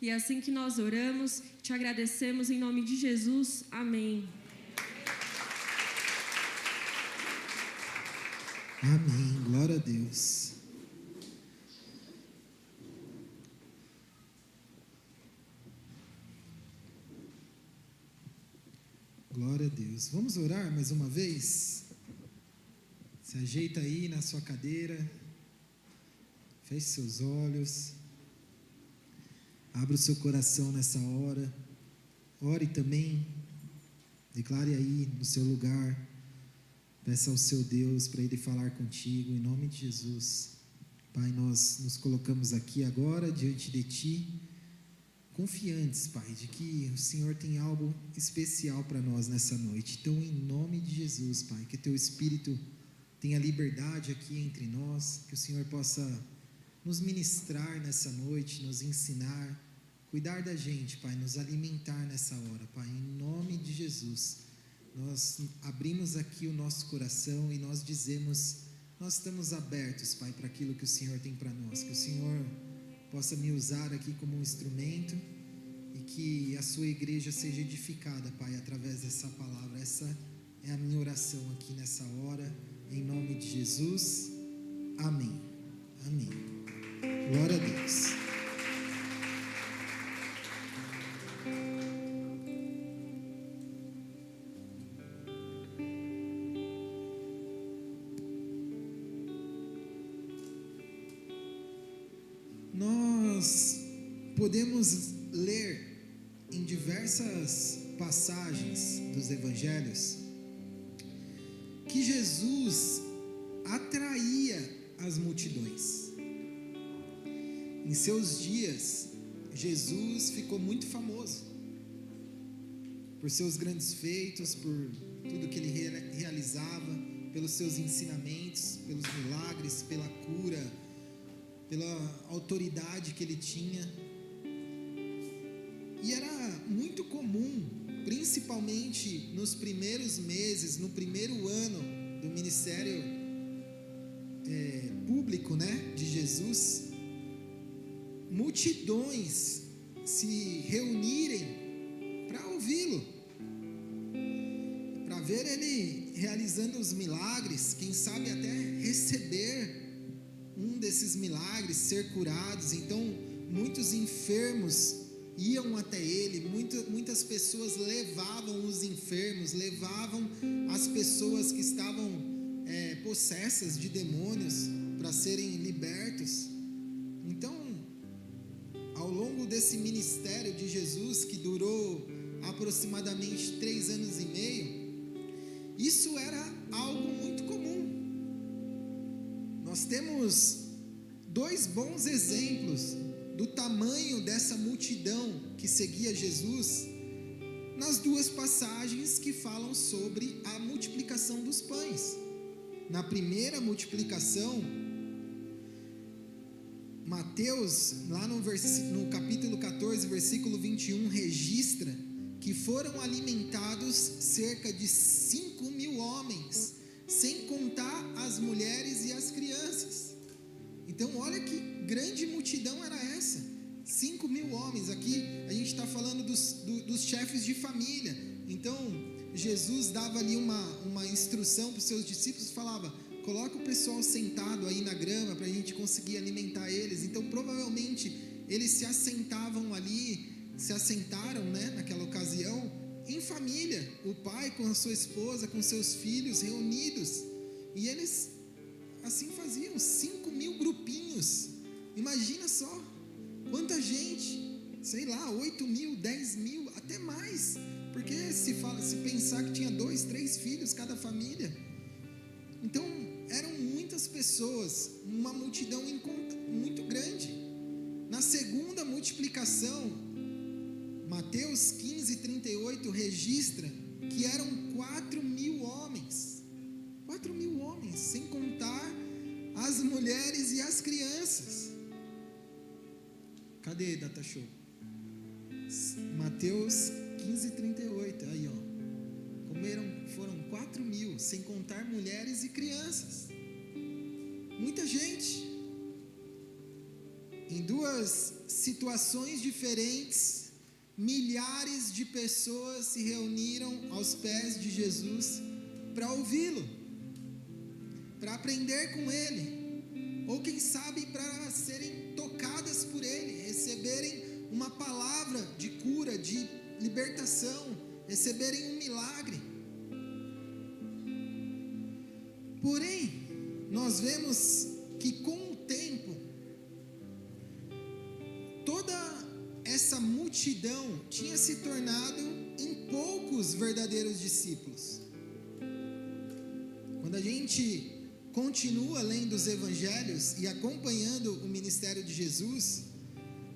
E é assim que nós oramos, te agradecemos em nome de Jesus. Amém. Amém. Glória a Deus. Glória a Deus. Vamos orar mais uma vez? Se ajeita aí na sua cadeira. Feche seus olhos. Abra o seu coração nessa hora. Ore também. Declare aí no seu lugar. Peça ao seu Deus para Ele falar contigo, em nome de Jesus. Pai, nós nos colocamos aqui agora diante de Ti, confiantes, Pai, de que o Senhor tem algo especial para nós nessa noite. Então, em nome de Jesus, Pai, que Teu Espírito tenha liberdade aqui entre nós, que o Senhor possa nos ministrar nessa noite, nos ensinar, cuidar da gente, Pai, nos alimentar nessa hora, Pai, em nome de Jesus. Nós abrimos aqui o nosso coração e nós dizemos, nós estamos abertos, Pai, para aquilo que o Senhor tem para nós, que o Senhor possa me usar aqui como um instrumento e que a sua igreja seja edificada, Pai, através dessa palavra. Essa é a minha oração aqui nessa hora, em nome de Jesus. Amém. Amém. Glória a Deus. Nós podemos ler em diversas passagens dos evangelhos que Jesus atraía as multidões. Em seus dias, Jesus ficou muito famoso por seus grandes feitos, por tudo que ele realizava, pelos seus ensinamentos, pelos milagres, pela cura, pela autoridade que ele tinha. E era muito comum, principalmente nos primeiros meses, no primeiro ano do ministério público, de Jesus, multidões se reunirem para ouvi-lo, para ver ele realizando os milagres, quem sabe até receber um desses milagres, ser curados. Então muitos enfermos iam até ele, muitas pessoas levavam os enfermos, levavam as pessoas que estavam possessas de demônios para serem libertos. Então, ao longo desse ministério de Jesus, que durou aproximadamente 3 anos e meio, isso era algo muito comum. Nós temos 2 bons exemplos do tamanho dessa multidão que seguia Jesus nas 2 passagens que falam sobre a multiplicação dos pães. Na primeira multiplicação, Mateus, lá no capítulo 14, versículo 21, registra que foram alimentados cerca de 5.000 homens, sem contar as mulheres e as crianças. Então olha que grande multidão era essa, 5.000 homens. Aqui a gente está falando dos chefes de família. Então Jesus dava ali uma instrução para os seus discípulos, falava: coloca o pessoal sentado aí na grama para a gente conseguir alimentar eles. Então provavelmente eles se assentaram naquela ocasião em família, o pai com a sua esposa, com seus filhos reunidos, e eles assim faziam, 5.000 grupinhos. Imagina só quanta gente, sei lá, 8.000, 10.000, até mais, porque se pensar que tinha 2, 3 filhos cada família. Então eram muitas pessoas, uma multidão muito grande. Na segunda multiplicação, Mateus 15:38 registra que eram 4.000 homens. 4.000 homens, sem contar as mulheres e as crianças. Cadê, Data Show? Mateus 15:38, aí ó. Foram 4.000, sem contar mulheres e crianças. Muita gente. Em duas situações diferentes, milhares de pessoas se reuniram aos pés de Jesus para ouvi-lo, para aprender com ele, ou quem sabe para serem tocadas por ele, receberem uma palavra de cura, de libertação, receberem um milagre. Porém, nós vemos que com o tempo, toda essa multidão tinha se tornado em poucos verdadeiros discípulos. Quando a gente continua lendo os evangelhos e acompanhando o ministério de Jesus,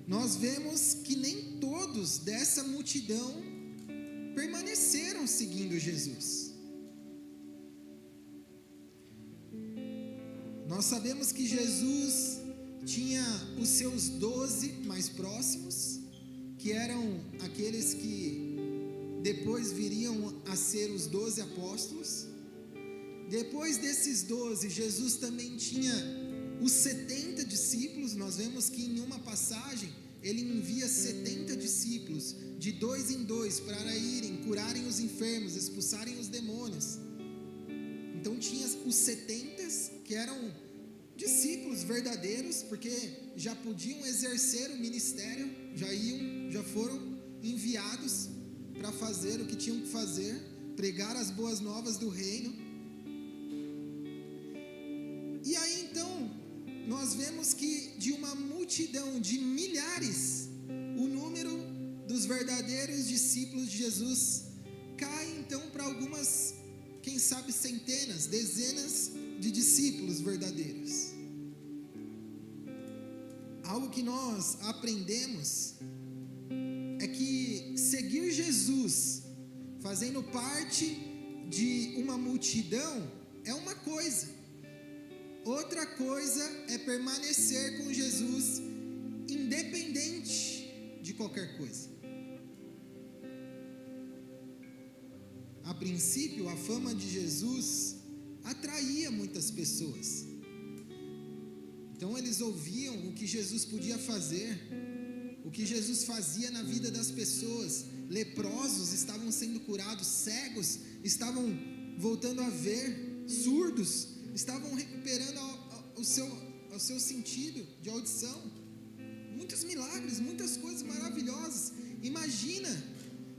nós vemos que nem todos dessa multidão permaneceram seguindo Jesus. Nós sabemos que Jesus tinha os seus 12 mais próximos, que eram aqueles que depois viriam a ser os 12 apóstolos. Depois desses 12, Jesus também tinha os 70 discípulos. Nós vemos que em uma passagem ele envia 70 discípulos, de 2 em 2, para irem, curarem os enfermos, expulsarem os demônios. Então tinha os 70, que eram discípulos verdadeiros, porque já podiam exercer o ministério, já foram enviados para fazer o que tinham que fazer, pregar as boas novas do reino. E aí então, nós vemos que de uma multidão de milhares, o número dos verdadeiros discípulos de Jesus cai então para algumas, quem sabe centenas, dezenas de discípulos verdadeiros. Algo que nós aprendemos é que seguir Jesus, fazendo parte de uma multidão, é uma coisa. Outra coisa é permanecer com Jesus, independente de qualquer coisa. A princípio, a fama de Jesus atraía muitas pessoas. Então eles ouviam o que Jesus podia fazer, o que Jesus fazia na vida das pessoas. Leprosos estavam sendo curados, cegos estavam voltando a ver, surdos estavam recuperando o seu sentido de audição. Muitos milagres, muitas coisas maravilhosas. Imagina,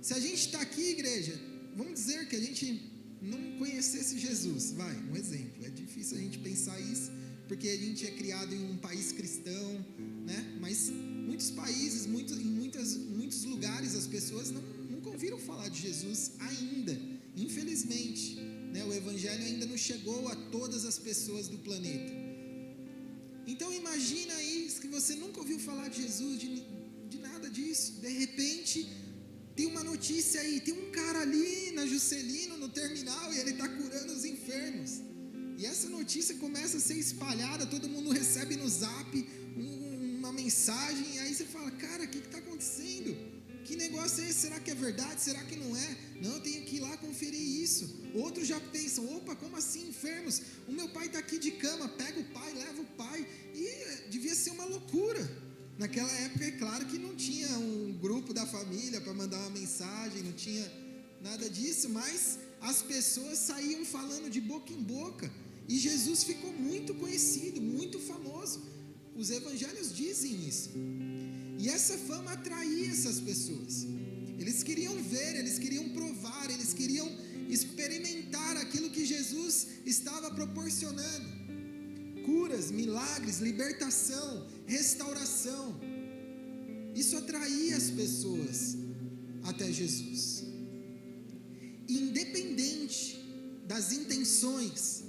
se a gente está aqui, igreja, vamos dizer que a gente não conhecesse Jesus, um exemplo. É difícil a gente pensar isso, porque a gente é criado em um país cristão, né? Mas muitos países, em muitos lugares, as pessoas nunca ouviram falar de Jesus ainda, infelizmente, né? O evangelho ainda não chegou a todas as pessoas do planeta. Então imagina isso, que você nunca ouviu falar de Jesus, de nada disso. De repente tem uma notícia aí, tem um cara ali na Juscelino, no terminal, e ele está curando os enfermos. E essa notícia começa a ser espalhada, todo mundo recebe no zap uma mensagem, e aí você fala, cara, o que está acontecendo? Que negócio é esse? Será que é verdade? Será que não é? Não, eu tenho que ir lá conferir isso. Outros já pensam, opa, como assim enfermos? O meu pai está aqui de cama, pega o pai, leva o pai. E devia ser uma loucura. Naquela época, é claro que não tinha um grupo da família para mandar uma mensagem, não tinha nada disso, mas as pessoas saíam falando de boca em boca, e Jesus ficou muito conhecido, muito famoso. Os evangelhos dizem isso. E essa fama atraía essas pessoas. Eles queriam ver, eles queriam provar, eles queriam experimentar aquilo que Jesus estava proporcionando. Curas, milagres, libertação, restauração. Isso atraía as pessoas até Jesus. Independente das intenções,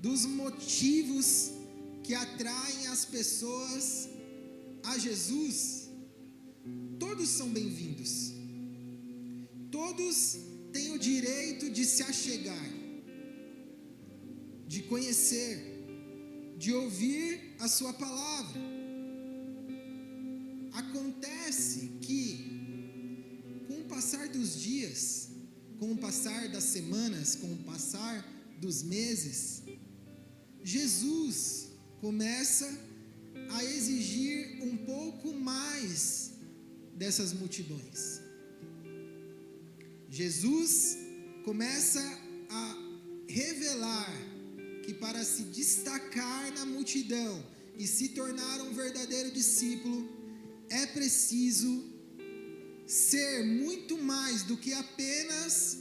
dos motivos que atraem as pessoas a Jesus, todos são bem-vindos. Todos têm o direito de se achegar, de conhecer, de ouvir a sua palavra. Acontece que, com o passar dos dias, com o passar das semanas, com o passar dos meses, Jesus começa a exigir um pouco mais dessas multidões. Jesus começa a revelar que para se destacar na multidão e se tornar um verdadeiro discípulo, é preciso ser muito mais do que apenas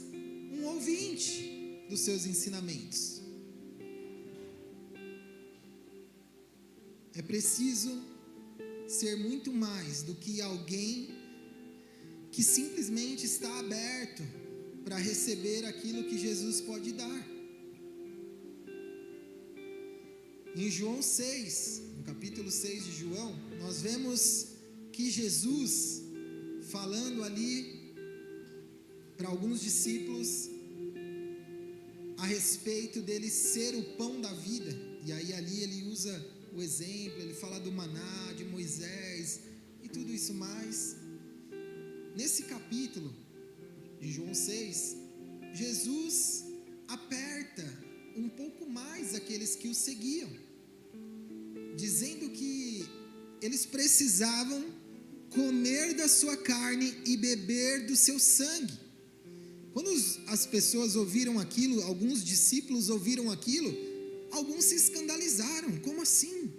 um ouvinte dos seus ensinamentos. É preciso ser muito mais do que alguém que simplesmente está aberto para receber aquilo que Jesus pode dar. Em João 6, no capítulo 6 de João, nós vemos que Jesus, falando ali para alguns discípulos a respeito dele ser o pão da vida, e aí ali ele usa o exemplo, ele fala do maná, de Moisés e tudo isso mais. Nesse capítulo de João 6, Jesus aperta um pouco mais aqueles que o seguiam, dizendo que eles precisavam comer da sua carne e beber do seu sangue. Quando as pessoas ouviram aquilo, alguns discípulos ouviram aquilo, alguns se escandalizaram. Como assim?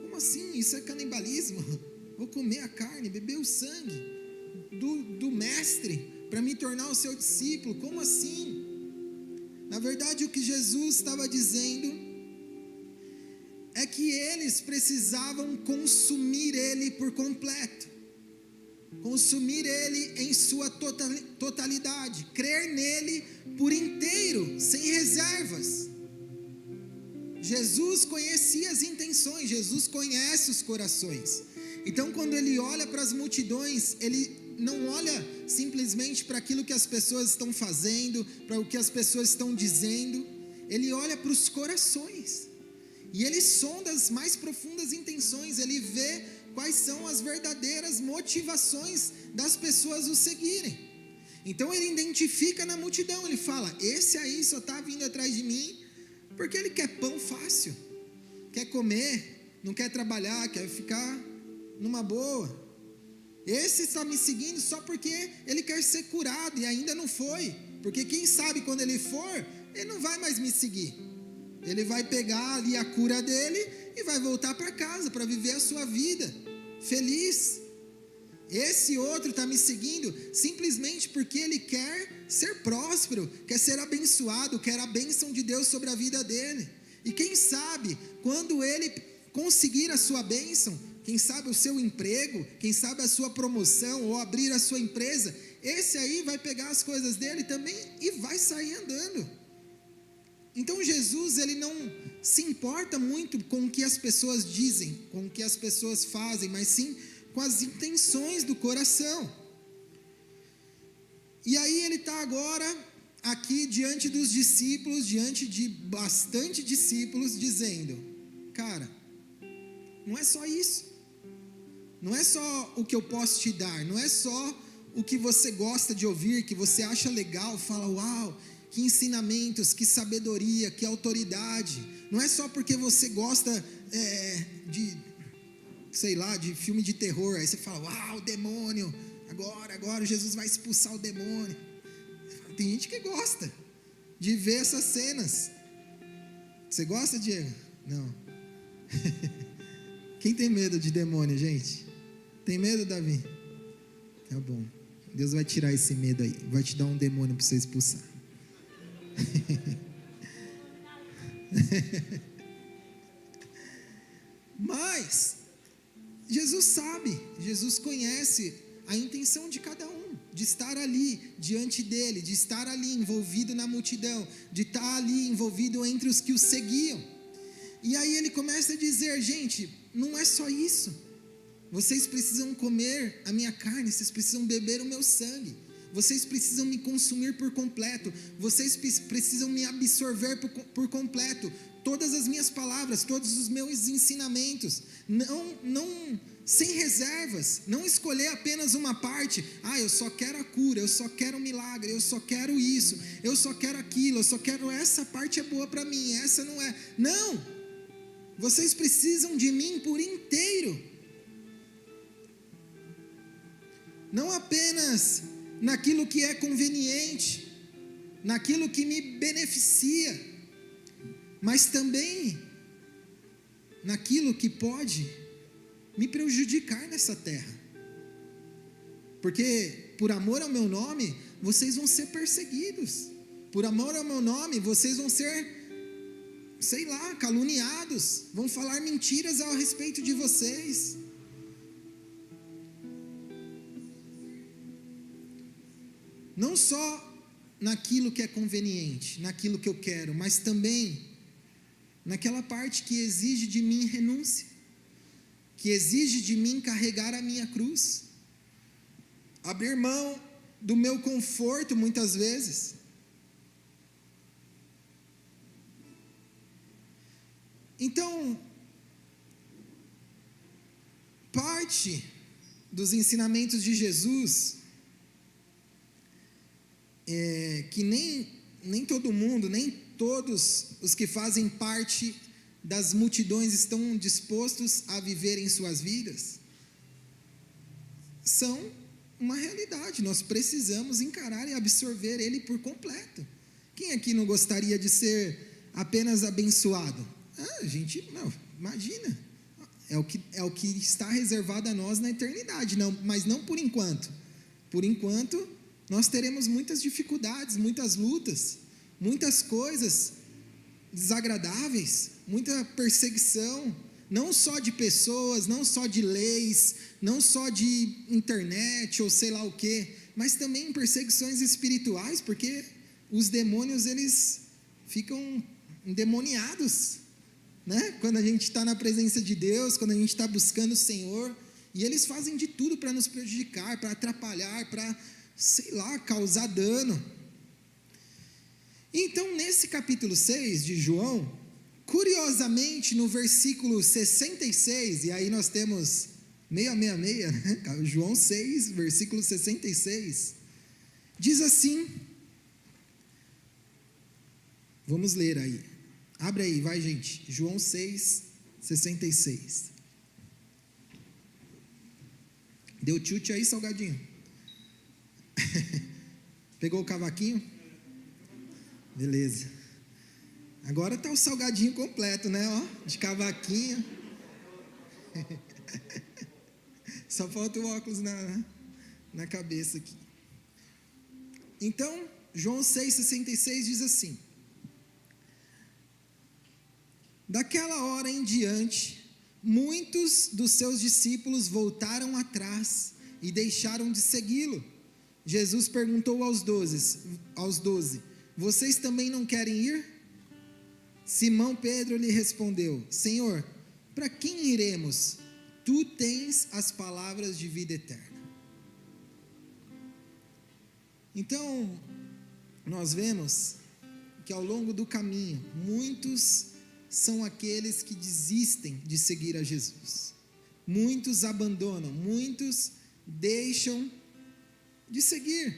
Como assim? Isso é canibalismo? Vou comer a carne, beber o sangue do mestre para me tornar o seu discípulo? Como assim? Na verdade, o que Jesus estava dizendo é que eles precisavam consumir ele por completo, consumir ele em sua totalidade, crer nele por inteiro, sem reservas. Jesus conhecia as intenções, Jesus conhece os corações. Então, quando ele olha para as multidões, ele não olha simplesmente para aquilo que as pessoas estão fazendo, para o que as pessoas estão dizendo, ele olha para os corações. E ele sonda as mais profundas intenções, ele vê quais são as verdadeiras motivações das pessoas o seguirem. Então ele identifica na multidão, ele fala: esse aí só está vindo atrás de mim porque ele quer pão fácil, quer comer, não quer trabalhar, quer ficar numa boa. Esse está me seguindo só porque ele quer ser curado e ainda não foi, porque quem sabe quando ele for, ele não vai mais me seguir. Ele vai pegar ali a cura dele e vai voltar para casa para viver a sua vida feliz. Esse outro está me seguindo simplesmente porque ele quer ser próspero, quer ser abençoado, quer a bênção de Deus sobre a vida dele. E quem sabe, quando ele conseguir a sua bênção, quem sabe o seu emprego, quem sabe a sua promoção ou abrir a sua empresa, esse aí vai pegar as coisas dele também e vai sair andando. Então Jesus, ele não se importa muito com o que as pessoas dizem, com o que as pessoas fazem, mas sim com as intenções do coração. E aí ele está agora aqui diante dos discípulos, diante de bastante discípulos, dizendo: cara, não é só isso, não é só o que eu posso te dar, não é só o que você gosta de ouvir, que você acha legal, fala: uau, que ensinamentos, que sabedoria, que autoridade. Não é só porque você gosta de filme de terror, aí você fala: uau, demônio, agora Jesus vai expulsar o demônio. Tem gente que gosta de ver essas cenas. Você gosta, Diego? Não. Quem tem medo de demônio, gente? Tem medo, Davi? Tá bom. Deus vai tirar esse medo aí, vai te dar um demônio para você expulsar. Mas Jesus sabe, Jesus conhece a intenção de cada um, de estar ali diante dele, de estar ali envolvido na multidão, de estar ali envolvido entre os que o seguiam. E aí ele começa a dizer: gente, não é só isso, vocês precisam comer a minha carne, vocês precisam beber o meu sangue, vocês precisam me consumir por completo, vocês precisam me absorver por completo, todas as minhas palavras, todos os meus ensinamentos, não sem reservas, não escolher apenas uma parte. Eu só quero a cura, eu só quero o milagre, eu só quero isso, eu só quero aquilo, eu só quero essa parte, é boa para mim, essa não é. Não, Vocês precisam de mim por inteiro. Não apenas naquilo que é conveniente, naquilo que me beneficia, mas também naquilo que pode me prejudicar nessa terra. Porque por amor ao meu nome, vocês vão ser perseguidos. Por amor ao meu nome, vocês vão ser, caluniados. Vão falar mentiras a respeito de vocês. Não só naquilo que é conveniente, naquilo que eu quero, mas também naquela parte que exige de mim renúncia, que exige de mim carregar a minha cruz, abrir mão do meu conforto muitas vezes. Então, parte dos ensinamentos de Jesus que nem todo mundo, nem todos os que fazem parte das multidões estão dispostos a viver em suas vidas, são uma realidade. Nós precisamos encarar e absorver ele por completo. Quem aqui não gostaria de ser apenas abençoado? Imagina, é o que está reservado a nós na eternidade, mas não por enquanto. Por enquanto, nós teremos muitas dificuldades, muitas lutas, muitas coisas desagradáveis, muita perseguição, não só de pessoas, não só de leis, não só de internet ou sei lá o quê, mas também perseguições espirituais, porque os demônios, eles ficam endemoniados, né? Quando a gente está na presença de Deus, quando a gente está buscando o Senhor, e eles fazem de tudo para nos prejudicar, para atrapalhar, para causar dano. Então, nesse capítulo 6 de João, curiosamente, no versículo 66, e aí nós temos 666, né? João 6, versículo 66, diz assim, vamos ler aí, abre aí, vai gente, João 6, 66, deu chute aí, Salgadinho? Pegou o cavaquinho? Beleza. Agora está o salgadinho completo, né? De cavaquinho. Só falta o óculos na cabeça aqui. Então, João 6,66 diz assim: daquela hora em diante, muitos dos seus discípulos voltaram atrás e deixaram de segui-lo. Jesus perguntou aos 12, vocês também não querem ir? Simão Pedro lhe respondeu, Senhor, para quem iremos? Tu tens as palavras de vida eterna. Então, nós vemos que ao longo do caminho, muitos são aqueles que desistem de seguir a Jesus. Muitos abandonam, muitos deixam de seguir,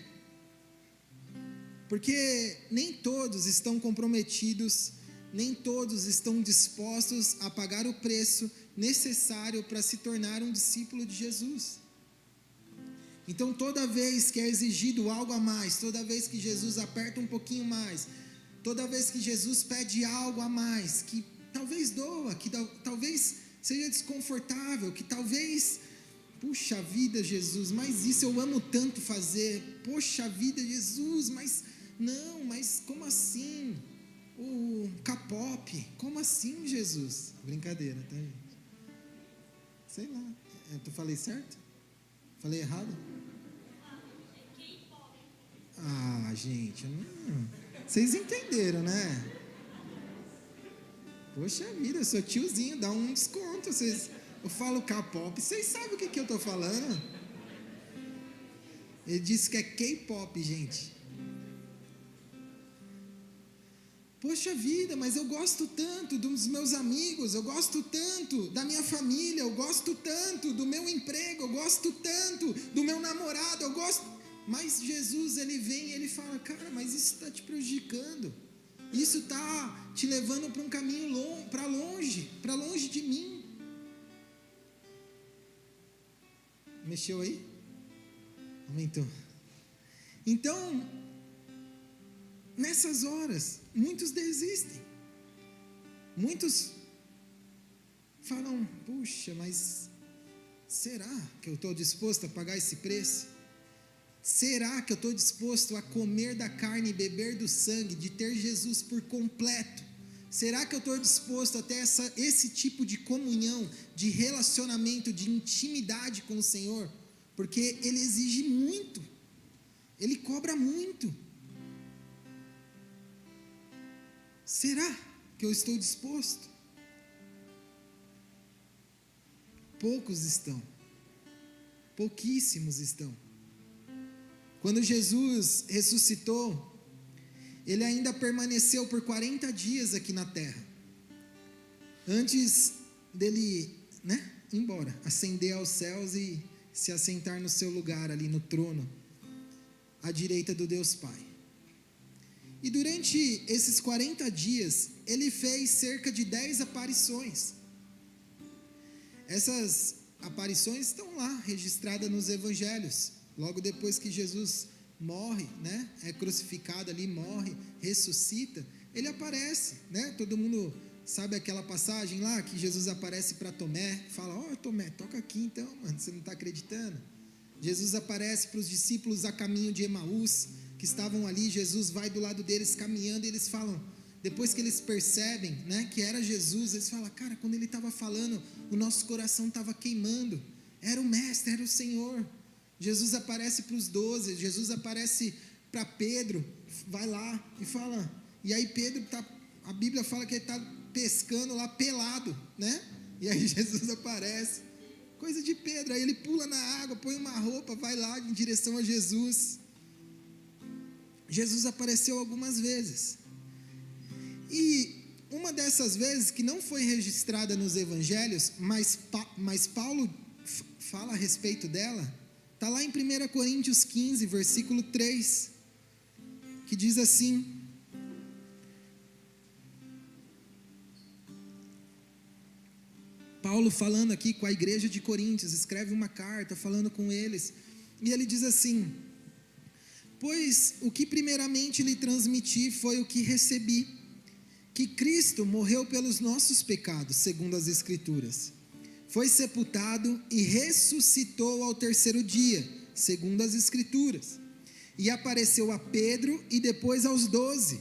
porque nem todos estão comprometidos, nem todos estão dispostos a pagar o preço necessário para se tornar um discípulo de Jesus. Então, toda vez que é exigido algo a mais, toda vez que Jesus aperta um pouquinho mais, toda vez que Jesus pede algo a mais, que talvez doa, que talvez seja desconfortável, que talvez, puxa vida, Jesus, mas isso eu amo tanto fazer, poxa vida, Jesus, mas como assim? O K-pop, como assim, Jesus? Brincadeira, tá, gente? Sei lá, eu falei certo? Falei errado? Ah, gente, vocês entenderam, né? Poxa vida, eu sou tiozinho, dá um desconto. Eu falo K-pop, vocês sabem o que eu estou falando? Ele disse que é K-pop, gente. Poxa vida, mas eu gosto tanto dos meus amigos, eu gosto tanto da minha família, eu gosto tanto do meu emprego, eu gosto tanto do meu namorado, eu gosto... Mas Jesus, ele vem e ele fala, cara, mas isso está te prejudicando. Isso está te levando para um caminho para longe de mim. Mexeu aí? Aumentou. Então, nessas horas, muitos desistem. Muitos falam, puxa, mas será que eu estou disposto a pagar esse preço? Será que eu estou disposto a comer da carne e beber do sangue, de ter Jesus por completo? Será que eu estou disposto a ter esse tipo de comunhão, de relacionamento, de intimidade com o Senhor? Porque Ele exige muito, Ele cobra muito. Será que eu estou disposto? Poucos estão, pouquíssimos estão. Quando Jesus ressuscitou, Ele ainda permaneceu por 40 dias aqui na terra, antes dele, ir embora, ascender aos céus e se assentar no seu lugar ali no trono, à direita do Deus Pai. E durante esses 40 dias, Ele fez cerca de 10 aparições. Essas aparições estão lá, registradas nos evangelhos. Logo depois que Jesus morre, é crucificado ali, morre, ressuscita, Ele aparece, todo mundo sabe aquela passagem lá, que Jesus aparece para Tomé, fala, Tomé, toca aqui então, mano, você não está acreditando? Jesus aparece para os discípulos a caminho de Emaús, que estavam ali, Jesus vai do lado deles caminhando, e eles falam, depois que eles percebem, que era Jesus, eles falam, cara, quando Ele estava falando, o nosso coração estava queimando, era o Mestre, era o Senhor. Jesus aparece para os 12, Jesus aparece para Pedro, vai lá e fala, e aí Pedro a Bíblia fala que ele está pescando lá pelado, e aí Jesus aparece, coisa de Pedro, aí ele pula na água, põe uma roupa, vai lá em direção a Jesus. Jesus apareceu algumas vezes, e uma dessas vezes, que não foi registrada nos evangelhos, mas Paulo fala a respeito dela, está lá em 1 Coríntios 15, versículo 3, que diz assim, Paulo falando aqui com a igreja de Coríntios, escreve uma carta falando com eles, e ele diz assim, pois o que primeiramente lhe transmiti foi o que recebi, que Cristo morreu pelos nossos pecados, segundo as Escrituras, foi sepultado e ressuscitou ao terceiro dia, segundo as Escrituras, e apareceu a Pedro e depois aos 12,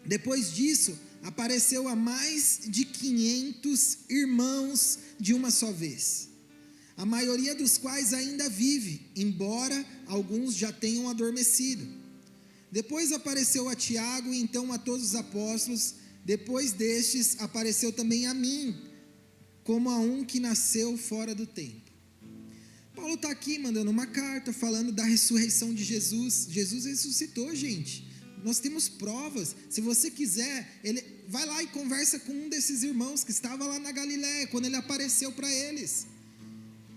depois disso apareceu a mais de 500 irmãos de uma só vez, a maioria dos quais ainda vive, embora alguns já tenham adormecido. Depois apareceu a Tiago e então a todos os apóstolos. Depois destes apareceu também a mim, como a um que nasceu fora do tempo. Paulo está aqui mandando uma carta falando da ressurreição de Jesus. Jesus ressuscitou, gente. Nós temos provas. Se você quiser, vai lá e conversa com um desses irmãos que estava lá na Galiléia, quando ele apareceu para eles.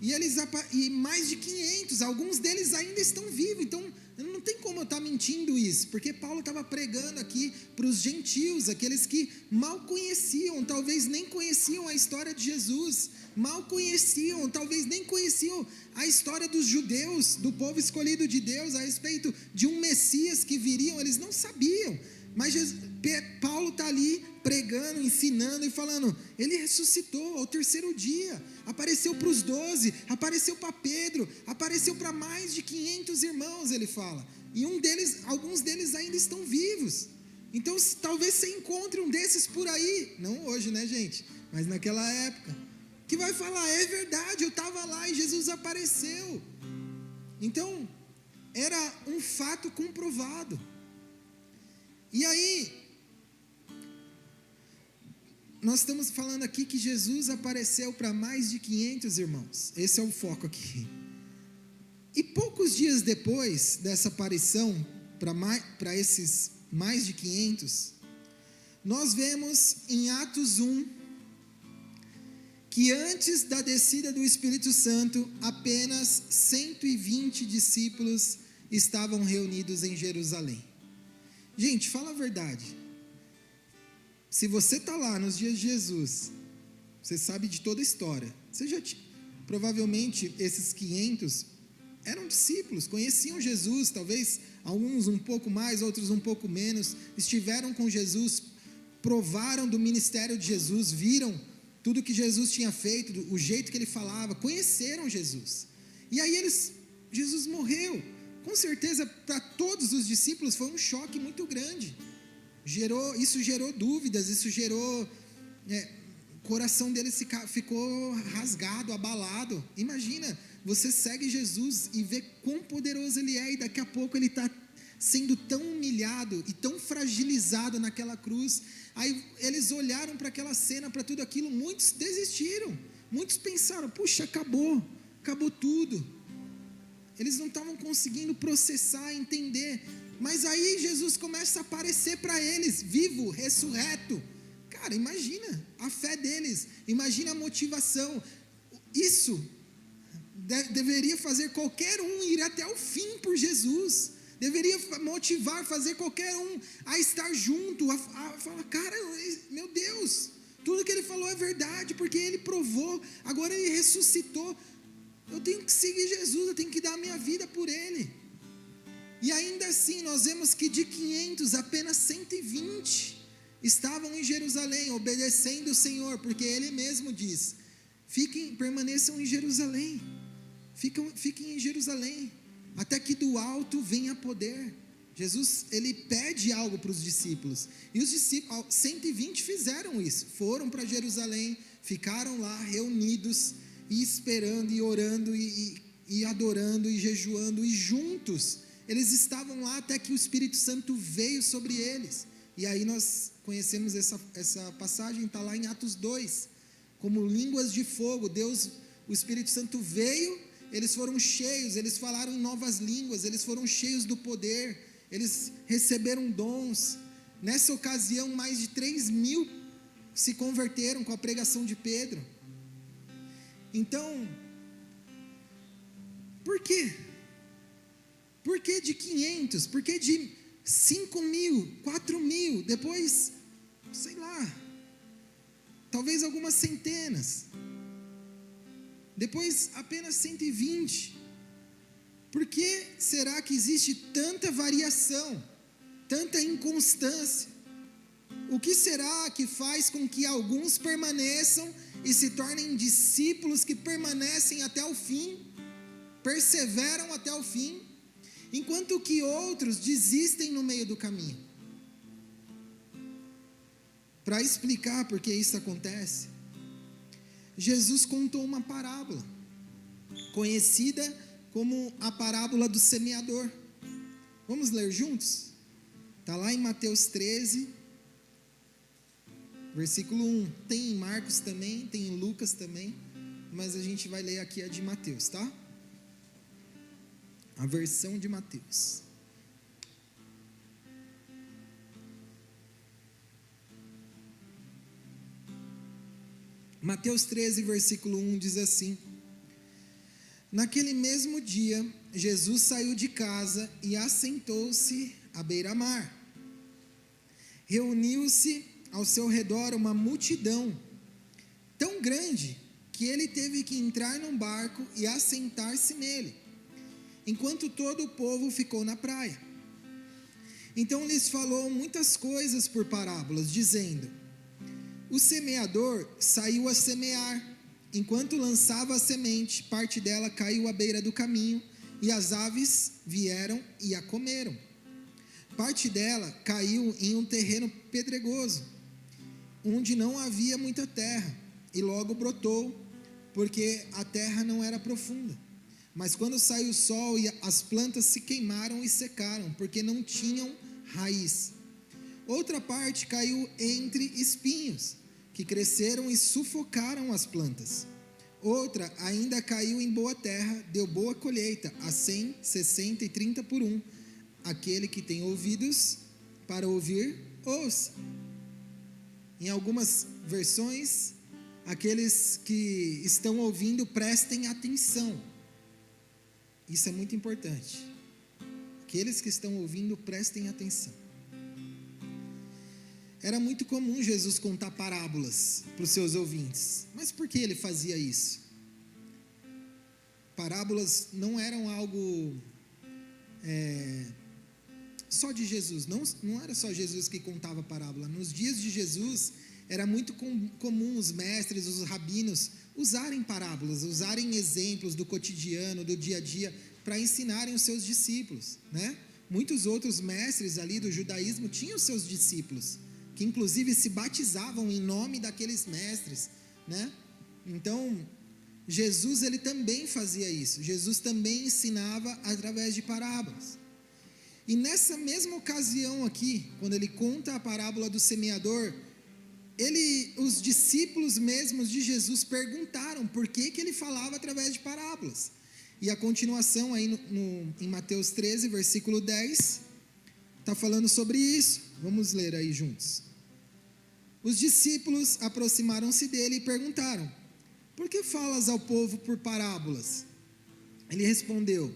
E mais de 500, alguns deles ainda estão vivos. Então não tem como eu estar mentindo isso, porque Paulo estava pregando aqui para os gentios, aqueles que mal conheciam, talvez nem conheciam a história de Jesus, mal conheciam, talvez nem conheciam a história dos judeus, do povo escolhido de Deus, a respeito de um Messias que viriam, eles não sabiam, mas Paulo está ali pregando, ensinando e falando, ele ressuscitou ao terceiro dia, apareceu para os 12, apareceu para Pedro, apareceu para mais de 500 irmãos, ele fala, e alguns deles ainda estão vivos. Então talvez você encontre um desses por aí, não hoje, gente, mas naquela época, que vai falar, é verdade, eu estava lá e Jesus apareceu. Então era um fato comprovado. E aí nós estamos falando aqui que Jesus apareceu para mais de 500 irmãos. Esse é o foco aqui. E poucos dias depois dessa aparição para esses mais de 500, nós vemos em Atos 1, que antes da descida do Espírito Santo, apenas 120 discípulos estavam reunidos em Jerusalém. Gente, fala a verdade. Se você está lá nos dias de Jesus, você sabe de toda a história. Provavelmente esses 500 eram discípulos, conheciam Jesus, talvez alguns um pouco mais, outros um pouco menos, estiveram com Jesus, provaram do ministério de Jesus, viram tudo que Jesus tinha feito, o jeito que ele falava, conheceram Jesus. E aí Jesus morreu. Com certeza, para todos os discípulos foi um choque muito grande. Isso gerou dúvidas, isso gerou... o coração deles ficou rasgado, abalado. Imagina, você segue Jesus e vê quão poderoso ele é, e daqui a pouco ele está sendo tão humilhado e tão fragilizado naquela cruz. Aí eles olharam para aquela cena, para tudo aquilo, muitos desistiram, muitos pensaram, puxa, acabou tudo. Eles não estavam conseguindo processar, entender, mas aí Jesus começa a aparecer para eles, vivo, ressurreto. Cara, imagina a fé deles, imagina a motivação. Isso deveria fazer qualquer um ir até o fim por Jesus, deveria motivar, fazer qualquer um a estar junto, a falar, cara, meu Deus, tudo que ele falou é verdade, porque ele provou, agora ele ressuscitou, eu tenho que seguir Jesus, eu tenho que dar a minha vida por ele. E ainda assim nós vemos que de 500, apenas 120 estavam em Jerusalém, obedecendo o Senhor, porque ele mesmo diz, permaneçam em Jerusalém, fiquem em Jerusalém, até que do alto venha poder. Jesus, ele pede algo para os discípulos, e os discípulos, 120 fizeram isso, foram para Jerusalém, ficaram lá reunidos, e esperando, e orando, e adorando, e jejuando, e juntos, eles estavam lá até que o Espírito Santo veio sobre eles. E aí nós conhecemos essa passagem, está lá em Atos 2, como línguas de fogo, o Espírito Santo veio, eles foram cheios, eles falaram em novas línguas, eles foram cheios do poder, eles receberam dons. Nessa ocasião, mais de 3.000 se converteram com a pregação de Pedro. Então, por quê? Por que de 500? Por que de 5.000, 4.000, depois, sei lá, talvez algumas centenas, depois apenas 120, por que será que existe tanta variação, tanta inconstância? O que será que faz com que alguns permaneçam e se tornem discípulos que permanecem até o fim, perseveram até o fim, enquanto que outros desistem no meio do caminho? Para explicar por que isso acontece, Jesus contou uma parábola, conhecida como a parábola do semeador. Vamos ler juntos? Está lá em Mateus 13, versículo 1, tem em Marcos também, tem em Lucas também, mas a gente vai ler aqui a de Mateus, tá? A versão de Mateus. Mateus 13, versículo 1 diz assim: naquele mesmo dia, Jesus saiu de casa e assentou-se à beira-mar. Reuniu-se ao seu redor uma multidão tão grande que ele teve que entrar num barco e assentar-se nele, enquanto todo o povo ficou na praia. Então lhes falou muitas coisas por parábolas, dizendo: o semeador saiu a semear. Enquanto lançava a semente, parte dela caiu à beira do caminho, e as aves vieram e a comeram. Parte dela caiu em um terreno pedregoso, onde não havia muita terra, e logo brotou, porque a terra não era profunda. Mas quando saiu o sol, as plantas se queimaram e secaram, porque não tinham raiz. Outra parte caiu entre espinhos, que cresceram e sufocaram as plantas. Outra ainda caiu em boa terra, deu boa colheita, a 100, 60 e 30 por 1. Aquele que tem ouvidos para ouvir, ouça. Em algumas versões, aqueles que estão ouvindo, prestem atenção. Isso é muito importante. Aqueles que estão ouvindo, prestem atenção. era muito comum Jesus contar parábolas para os seus ouvintes. Mas por que ele fazia isso? Parábolas não eram algo só de Jesus, não era só Jesus que contava parábola. Nos dias de Jesus, era muito comum os mestres, os rabinos, usarem parábolas, usarem exemplos do cotidiano, do dia a dia, para ensinarem os seus discípulos, né? Muitos outros mestres ali do judaísmo tinham seus discípulos, que inclusive se batizavam em nome daqueles mestres, né? Então, Jesus, ele também fazia isso. Jesus também ensinava através de parábolas. E nessa mesma ocasião aqui, quando ele conta a parábola do semeador, os discípulos mesmos de Jesus perguntaram por que ele falava através de parábolas. E a continuação aí em Mateus 13, versículo 10, está falando sobre isso. Vamos ler aí juntos. Os discípulos aproximaram-se dele e perguntaram: por que falas ao povo por parábolas? Ele respondeu: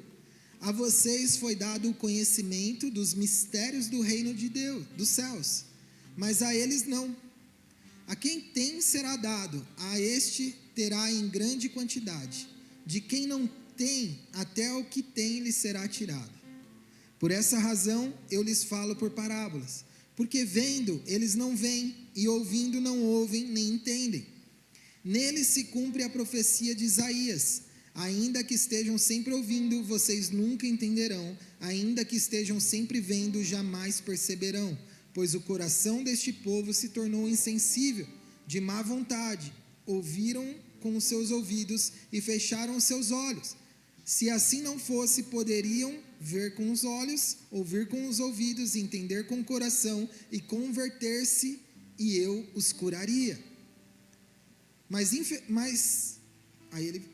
a vocês foi dado o conhecimento dos mistérios do reino de Deus, dos céus, mas a eles não. A quem tem será dado, a este terá em grande quantidade. De quem não tem, até o que tem lhe será tirado. Por essa razão eu lhes falo por parábolas, porque vendo eles não veem, e ouvindo não ouvem nem entendem. Neles se cumpre a profecia de Isaías: ainda que estejam sempre ouvindo, vocês nunca entenderão, ainda que estejam sempre vendo, jamais perceberão, pois o coração deste povo se tornou insensível, de má vontade, ouviram com os seus ouvidos e fecharam os seus olhos. Se assim não fosse, poderiam ver com os olhos, ouvir com os ouvidos, entender com o coração e converter-se, e eu os curaria. Mas aí ele,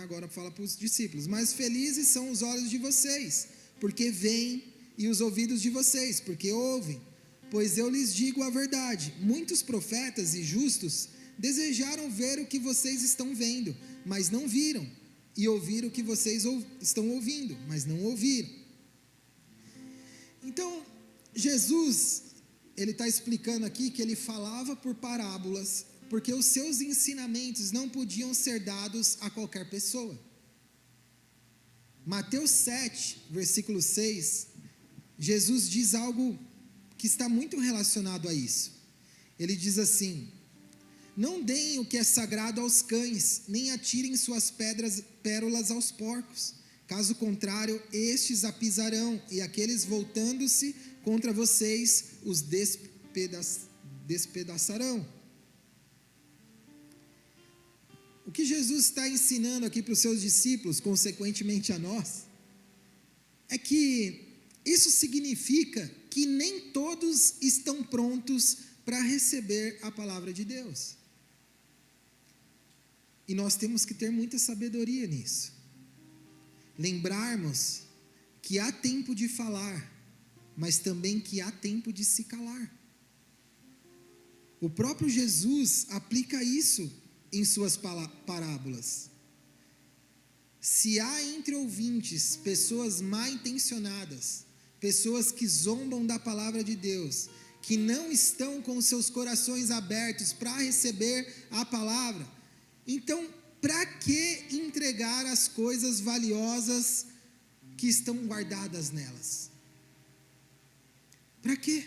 agora fala para os discípulos: mas felizes são os olhos de vocês, porque veem, e os ouvidos de vocês, porque ouvem. Pois eu lhes digo a verdade: muitos profetas e justos desejaram ver o que vocês estão vendo, mas não viram, e ouvir o que vocês estão ouvindo, mas não ouviram. Então, Jesus, ele está explicando aqui que ele falava por parábolas, porque os seus ensinamentos não podiam ser dados a qualquer pessoa. Mateus 7, versículo 6, Jesus diz algo que está muito relacionado a isso. Ele diz assim: não deem o que é sagrado aos cães, nem atirem suas pérolas aos porcos. Caso contrário, estes a pisarão, e aqueles voltando-se contra vocês os despedaçarão. O que Jesus está ensinando aqui para os seus discípulos, consequentemente a nós, é que isso significa que nem todos estão prontos para receber a palavra de Deus. E nós temos que ter muita sabedoria nisso. Lembrarmos que há tempo de falar, mas também que há tempo de se calar. O próprio Jesus aplica isso em suas parábolas. Se há entre ouvintes pessoas mal intencionadas, pessoas que zombam da palavra de Deus, que não estão com seus corações abertos para receber a palavra, então para que entregar as coisas valiosas que estão guardadas nelas? Para quê?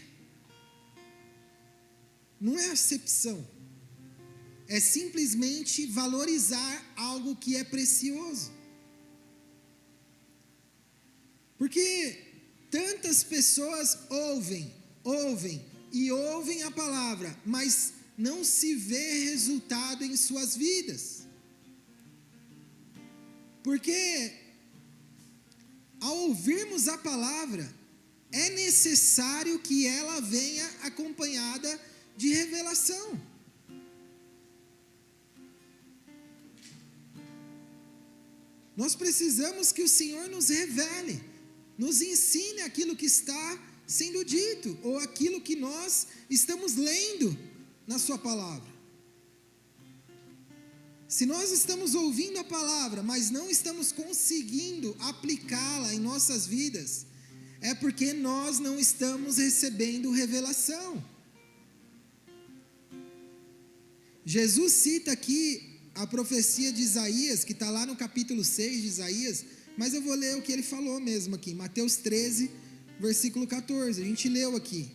Não é acepção, é simplesmente valorizar algo que é precioso. Porque tantas pessoas ouvem a palavra, mas não se vê resultado em suas vidas. Porque ao ouvirmos a palavra, é necessário que ela venha acompanhada de revelação. Nós precisamos que o Senhor nos revele, nos ensine aquilo que está sendo dito, ou aquilo que nós estamos lendo na sua palavra. Se nós estamos ouvindo a palavra, mas não estamos conseguindo aplicá-la em nossas vidas, é porque nós não estamos recebendo revelação. Jesus cita aqui a profecia de Isaías, que está lá no capítulo 6 de Isaías, mas eu vou ler o que ele falou mesmo aqui, Mateus 13, versículo 14, a gente leu aqui.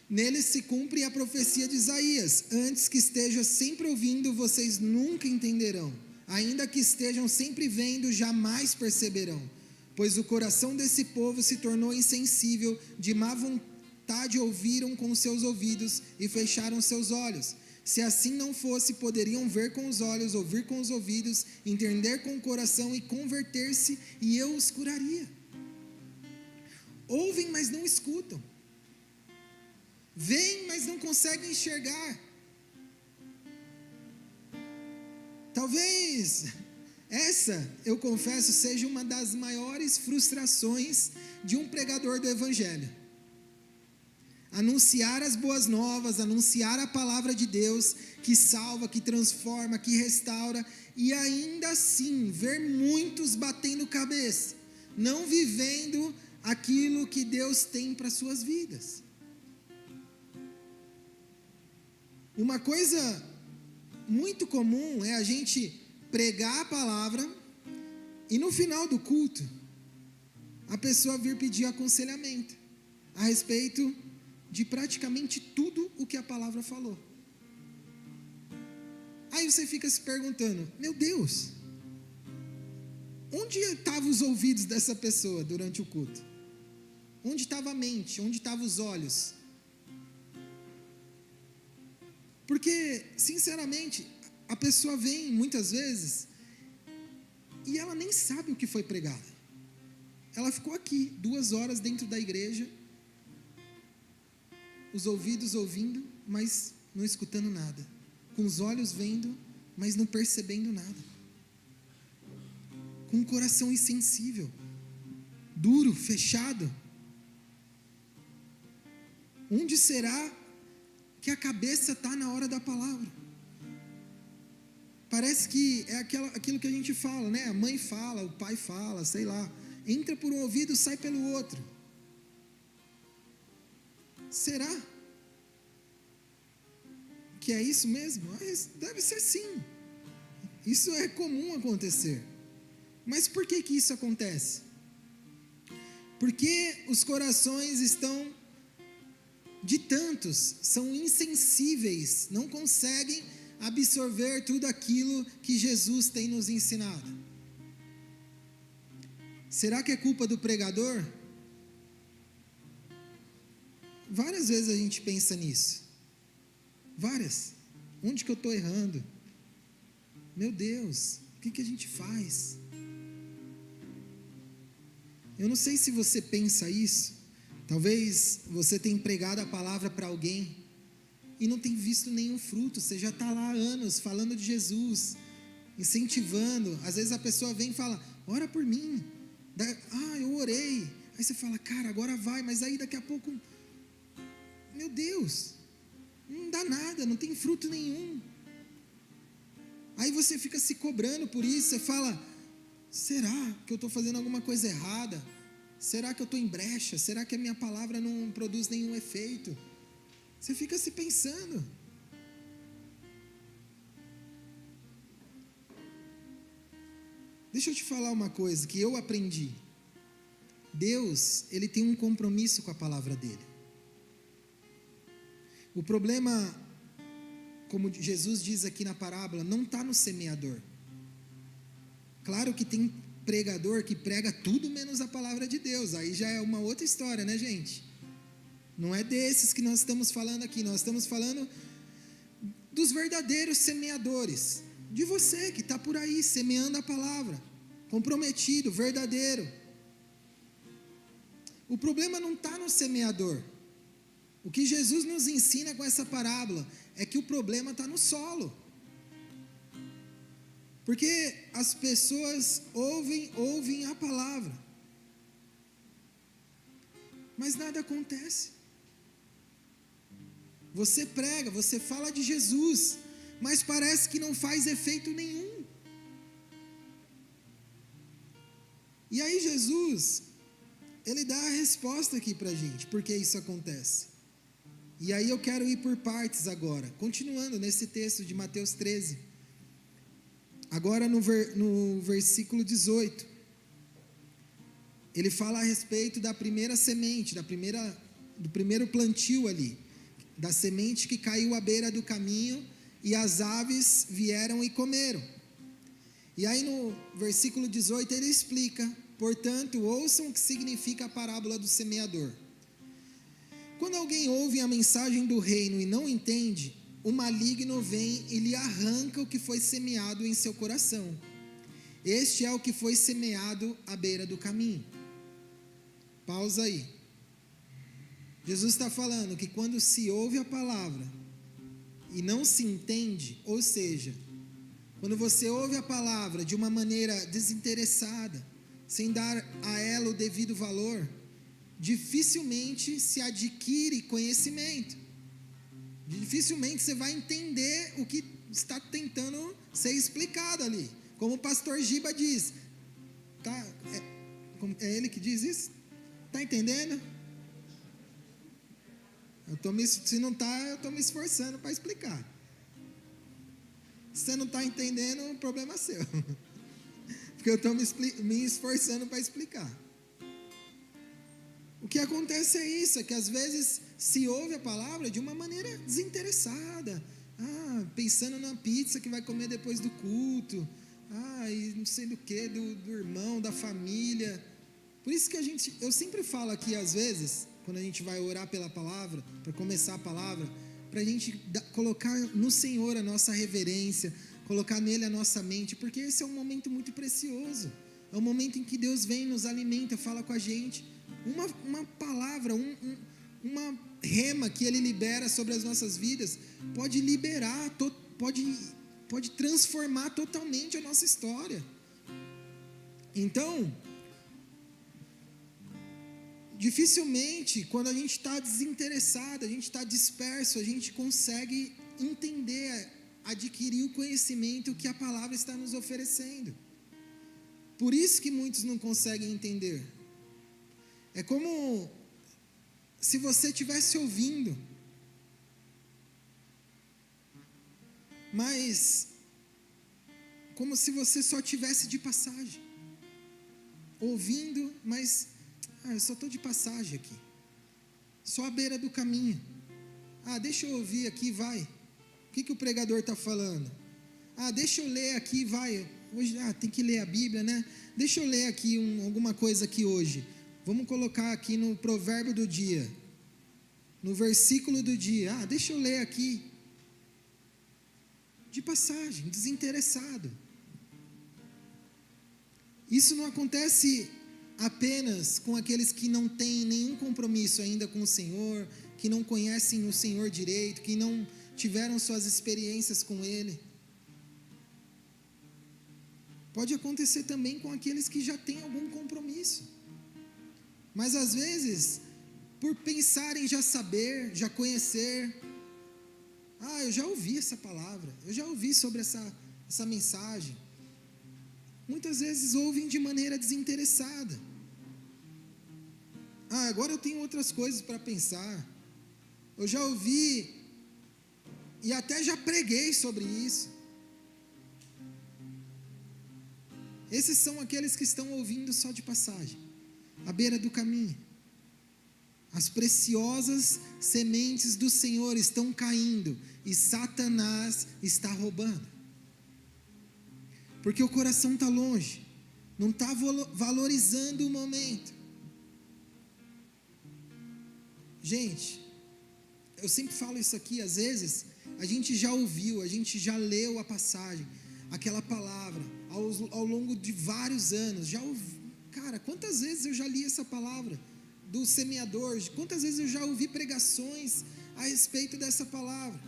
Nele se cumpre a profecia de Isaías: antes que esteja sempre ouvindo, vocês nunca entenderão, ainda que estejam sempre vendo, jamais perceberão, pois o coração desse povo se tornou insensível, de má vontade ouviram com os seus ouvidos e fecharam seus olhos. Se assim não fosse, poderiam ver com os olhos, ouvir com os ouvidos, entender com o coração e converter-se, e eu os curaria. Ouvem, mas não escutam. Veem, mas não conseguem enxergar. Talvez essa, eu confesso, seja uma das maiores frustrações de um pregador do Evangelho. Anunciar as boas novas, anunciar a palavra de Deus, que salva, que transforma, que restaura, e ainda assim ver muitos batendo cabeça, não vivendo aquilo que Deus tem para suas vidas. Uma coisa muito comum é a gente pregar a palavra e no final do culto a pessoa vir pedir aconselhamento a respeito de praticamente tudo o que a palavra falou. Aí você fica se perguntando: meu Deus, onde estavam os ouvidos dessa pessoa durante o culto? Onde estava a mente? Onde estavam os olhos? Porque, sinceramente, a pessoa vem muitas vezes e ela nem sabe o que foi pregado. Ela ficou aqui 2 horas dentro da igreja, os ouvidos ouvindo, mas não escutando nada, com os olhos vendo, mas não percebendo nada, com um coração insensível, duro, fechado. Onde será que a cabeça está na hora da palavra? Parece que é aquilo que a gente fala, né? A mãe fala, o pai fala, sei lá, entra por um ouvido, sai pelo outro. Será que é isso mesmo? Deve ser sim. Isso é comum acontecer. Mas por que isso acontece? Porque os corações estão, de tantos, são insensíveis, não conseguem absorver tudo aquilo que Jesus tem nos ensinado. Será que é culpa do pregador? Várias vezes a gente pensa nisso. Várias. Onde que eu estou errando? Meu Deus, o que a gente faz? Eu não sei se você pensa isso. Talvez você tenha pregado a palavra para alguém e não tem visto nenhum fruto. Você já está lá há anos falando de Jesus, incentivando. Às vezes a pessoa vem e fala: ora por mim. Eu orei. Aí você fala: cara, agora vai. Mas aí daqui a pouco, meu Deus, não dá nada, não tem fruto nenhum. Aí você fica se cobrando por isso. Você fala: será que eu estou fazendo alguma coisa errada? Será que eu estou em brecha? Será que a minha palavra não produz nenhum efeito? Você fica se pensando. Deixa eu te falar uma coisa que eu aprendi. Deus, Ele tem um compromisso com a palavra dEle. O problema, como Jesus diz aqui na parábola, não está no semeador. Claro que tem pregador que prega tudo menos a palavra de Deus. Aí já é uma outra história, né, gente? Não é desses que nós estamos falando aqui. Nós estamos falando dos verdadeiros semeadores. De você que está por aí semeando a palavra, comprometido, verdadeiro. O problema não está no semeador. O que Jesus nos ensina com essa parábola é que o problema está no solo. Porque as pessoas ouvem a palavra, mas nada acontece. Você prega, você fala de Jesus, mas parece que não faz efeito nenhum. E aí Jesus, Ele dá a resposta aqui para a gente, por que isso acontece. E aí eu quero ir por partes agora, continuando nesse texto de Mateus 13. Agora no versículo 18, ele fala a respeito da primeira semente, do primeiro plantio ali, da semente que caiu à beira do caminho e as aves vieram e comeram. E aí no versículo 18 ele explica: portanto, ouçam o que significa a parábola do semeador. Quando alguém ouve a mensagem do reino e não entende, o maligno vem e lhe arranca o que foi semeado em seu coração. Este é o que foi semeado à beira do caminho. Pausa aí. Jesus está falando que quando se ouve a palavra e não se entende, ou seja, quando você ouve a palavra de uma maneira desinteressada, sem dar a ela o devido valor, dificilmente se adquire conhecimento. Dificilmente você vai entender o que está tentando ser explicado ali. Como o pastor Giba diz, é ele que diz isso? Está entendendo? Se não está, eu estou me esforçando para explicar. Se você não está entendendo, o problema é seu. Porque eu estou me esforçando para explicar. O que acontece é isso, é que às vezes se ouve a palavra de uma maneira desinteressada. Pensando na pizza que vai comer depois do culto. E não sei do que, do irmão, da família. Por isso que eu sempre falo aqui às vezes, quando a gente vai orar pela palavra, para começar a palavra, para a gente colocar no Senhor a nossa reverência, colocar nele a nossa mente, porque esse é um momento muito precioso. É um momento em que Deus vem, nos alimenta, fala com a gente. Uma palavra, uma rema que Ele libera sobre as nossas vidas, pode liberar, pode transformar totalmente a nossa história. Então, dificilmente, quando a gente está desinteressado, a gente está disperso, a gente consegue entender, adquirir o conhecimento que a palavra está nos oferecendo. Por isso que muitos não conseguem entender. É como se você estivesse ouvindo, mas como se você só estivesse de passagem, ouvindo, mas eu só estou de passagem aqui, só à beira do caminho. Deixa eu ouvir aqui, vai. O que o pregador está falando? Deixa eu ler aqui, vai. Hoje tem que ler a Bíblia, né? Deixa eu ler aqui alguma coisa aqui hoje. Vamos colocar aqui no provérbio do dia, no versículo do dia. Deixa eu ler aqui. De passagem, desinteressado. Isso não acontece apenas com aqueles que não têm nenhum compromisso ainda com o Senhor, que não conhecem o Senhor direito, que não tiveram suas experiências com Ele. Pode acontecer também com aqueles que já têm algum compromisso. Mas às vezes, por pensarem já saber, já conhecer, eu já ouvi essa palavra, eu já ouvi sobre essa mensagem. Muitas vezes ouvem de maneira desinteressada. Agora eu tenho outras coisas para pensar. Eu já ouvi e até já preguei sobre isso. Esses são aqueles que estão ouvindo só de passagem, à beira do caminho. As preciosas sementes do Senhor estão caindo e Satanás está roubando. Porque o coração está longe, não está valorizando o momento. Gente, eu sempre falo isso aqui, às vezes a gente já ouviu, a gente já leu a passagem, aquela palavra, ao longo de vários anos, já ouvi. Cara, quantas vezes eu já li essa palavra do semeador, quantas vezes eu já ouvi pregações a respeito dessa palavra,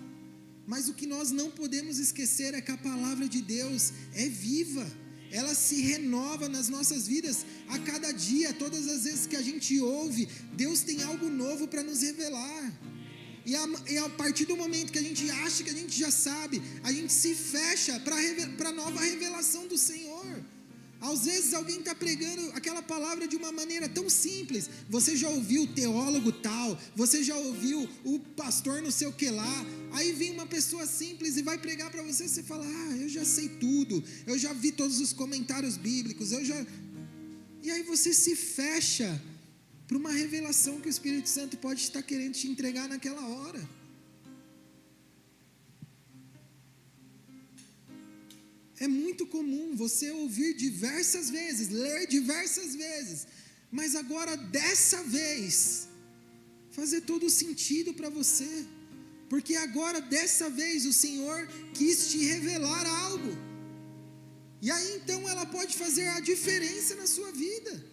mas o que nós não podemos esquecer é que a palavra de Deus é viva, ela se renova nas nossas vidas a cada dia. Todas as vezes que a gente ouve, Deus tem algo novo para nos revelar, e a partir do momento que a gente acha que a gente já sabe, a gente se fecha para a nova revelação do Senhor. Às vezes alguém está pregando aquela palavra de uma maneira tão simples. Você já ouviu o teólogo tal, você já ouviu o pastor não sei o que lá. Aí vem uma pessoa simples e vai pregar para você, você fala, eu já sei tudo, eu já vi todos os comentários bíblicos, E aí você se fecha para uma revelação que o Espírito Santo pode estar querendo te entregar naquela hora. É muito comum você ouvir diversas vezes, ler diversas vezes, mas agora dessa vez, fazer todo sentido para você, porque agora dessa vez o Senhor quis te revelar algo, e aí então ela pode fazer a diferença na sua vida.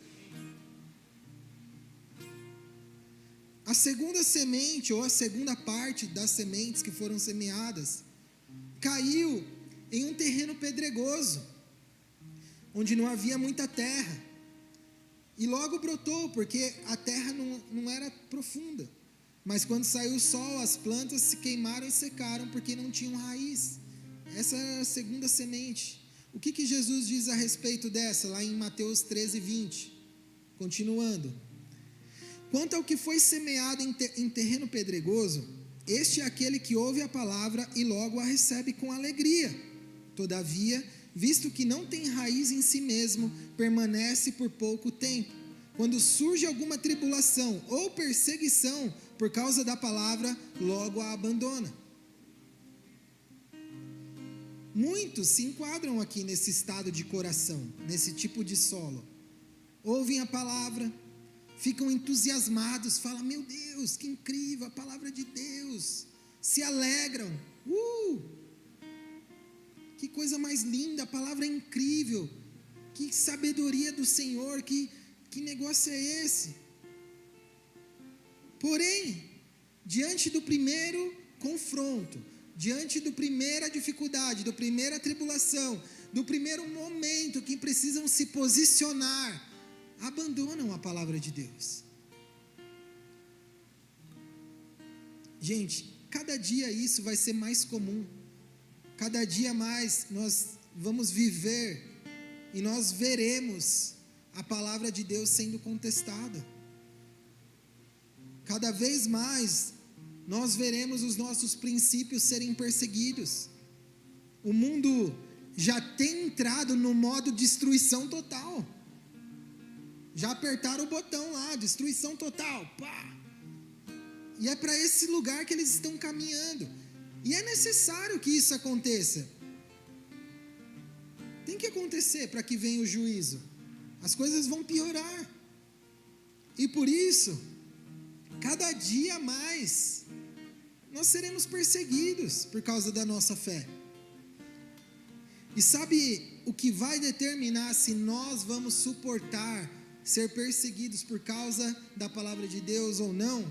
A segunda semente, ou a segunda parte das sementes que foram semeadas, caiu em um terreno pedregoso, onde não havia muita terra, e logo brotou, porque a terra não era profunda, mas quando saiu o sol, as plantas se queimaram e secaram, porque não tinham raiz. Essa é a segunda semente. O que Jesus diz a respeito dessa, lá em Mateus 13, 20, continuando: quanto ao que foi semeado em terreno pedregoso, este é aquele que ouve a palavra e logo a recebe com alegria. Todavia, visto que não tem raiz em si mesmo, permanece por pouco tempo. Quando surge alguma tribulação ou perseguição por causa da palavra, logo a abandona. Muitos se enquadram aqui nesse estado de coração, nesse tipo de solo. Ouvem a palavra, ficam entusiasmados, falam, meu Deus, que incrível a palavra de Deus, se alegram, que coisa mais linda, a palavra é incrível, que sabedoria do Senhor, que negócio é esse? Porém, diante do primeiro confronto, diante da primeira dificuldade, da primeira tribulação, do primeiro momento que precisam se posicionar, abandonam a palavra de Deus. Gente, cada dia isso vai ser mais comum, cada dia mais nós vamos viver e nós veremos a palavra de Deus sendo contestada. Cada vez mais nós veremos os nossos princípios serem perseguidos. O mundo já tem entrado no modo destruição total. Já apertaram o botão lá, destruição total, pá! E é para esse lugar que eles estão caminhando. E é necessário que isso aconteça. Tem que acontecer para que venha o juízo. As coisas vão piorar. E por isso, cada dia mais, nós seremos perseguidos por causa da nossa fé. E sabe o que vai determinar se nós vamos suportar ser perseguidos por causa da palavra de Deus ou não?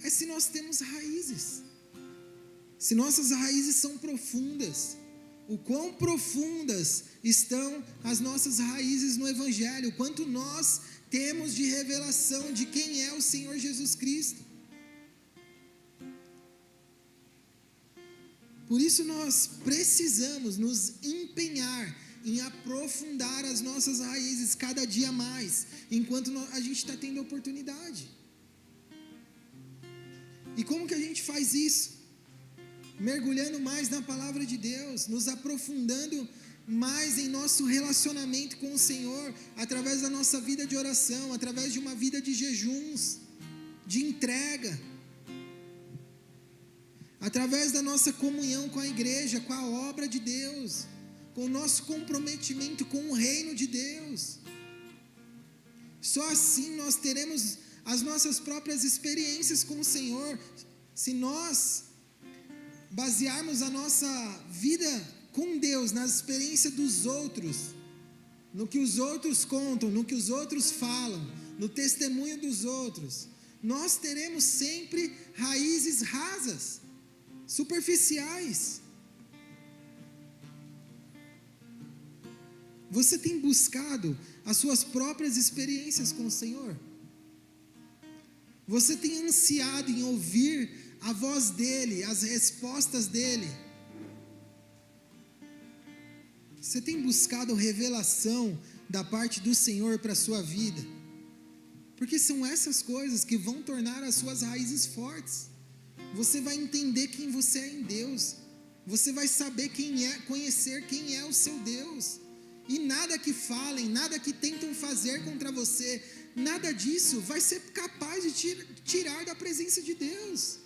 É se nós temos raízes. Se nossas raízes são profundas. O quão profundas estão as nossas raízes no Evangelho, o quanto nós temos de revelação de quem é o Senhor Jesus Cristo. Por isso nós precisamos nos empenhar em aprofundar as nossas raízes cada dia mais, enquanto a gente está tendo oportunidade. E como que a gente faz isso? Mergulhando mais na palavra de Deus, nos aprofundando mais em nosso relacionamento com o Senhor, através da nossa vida de oração, através de uma vida de jejuns, de entrega, através da nossa comunhão com a igreja, com a obra de Deus, com o nosso comprometimento com o reino de Deus. Só assim nós teremos as nossas próprias experiências com o Senhor. Se nós basearmos a nossa vida com Deus na experiência dos outros, no que os outros contam, no que os outros falam, no testemunho dos outros, nós teremos sempre raízes rasas, superficiais. Você tem buscado as suas próprias experiências com o Senhor? Você tem ansiado em ouvir a voz dEle, as respostas dEle? Você tem buscado revelação da parte do Senhor para a sua vida? Porque são essas coisas que vão tornar as suas raízes fortes. Você vai entender quem você é em Deus. Você vai saber conhecer quem é o seu Deus. E nada que falem, nada que tentam fazer contra você, nada disso vai ser capaz de tirar da presença de Deus.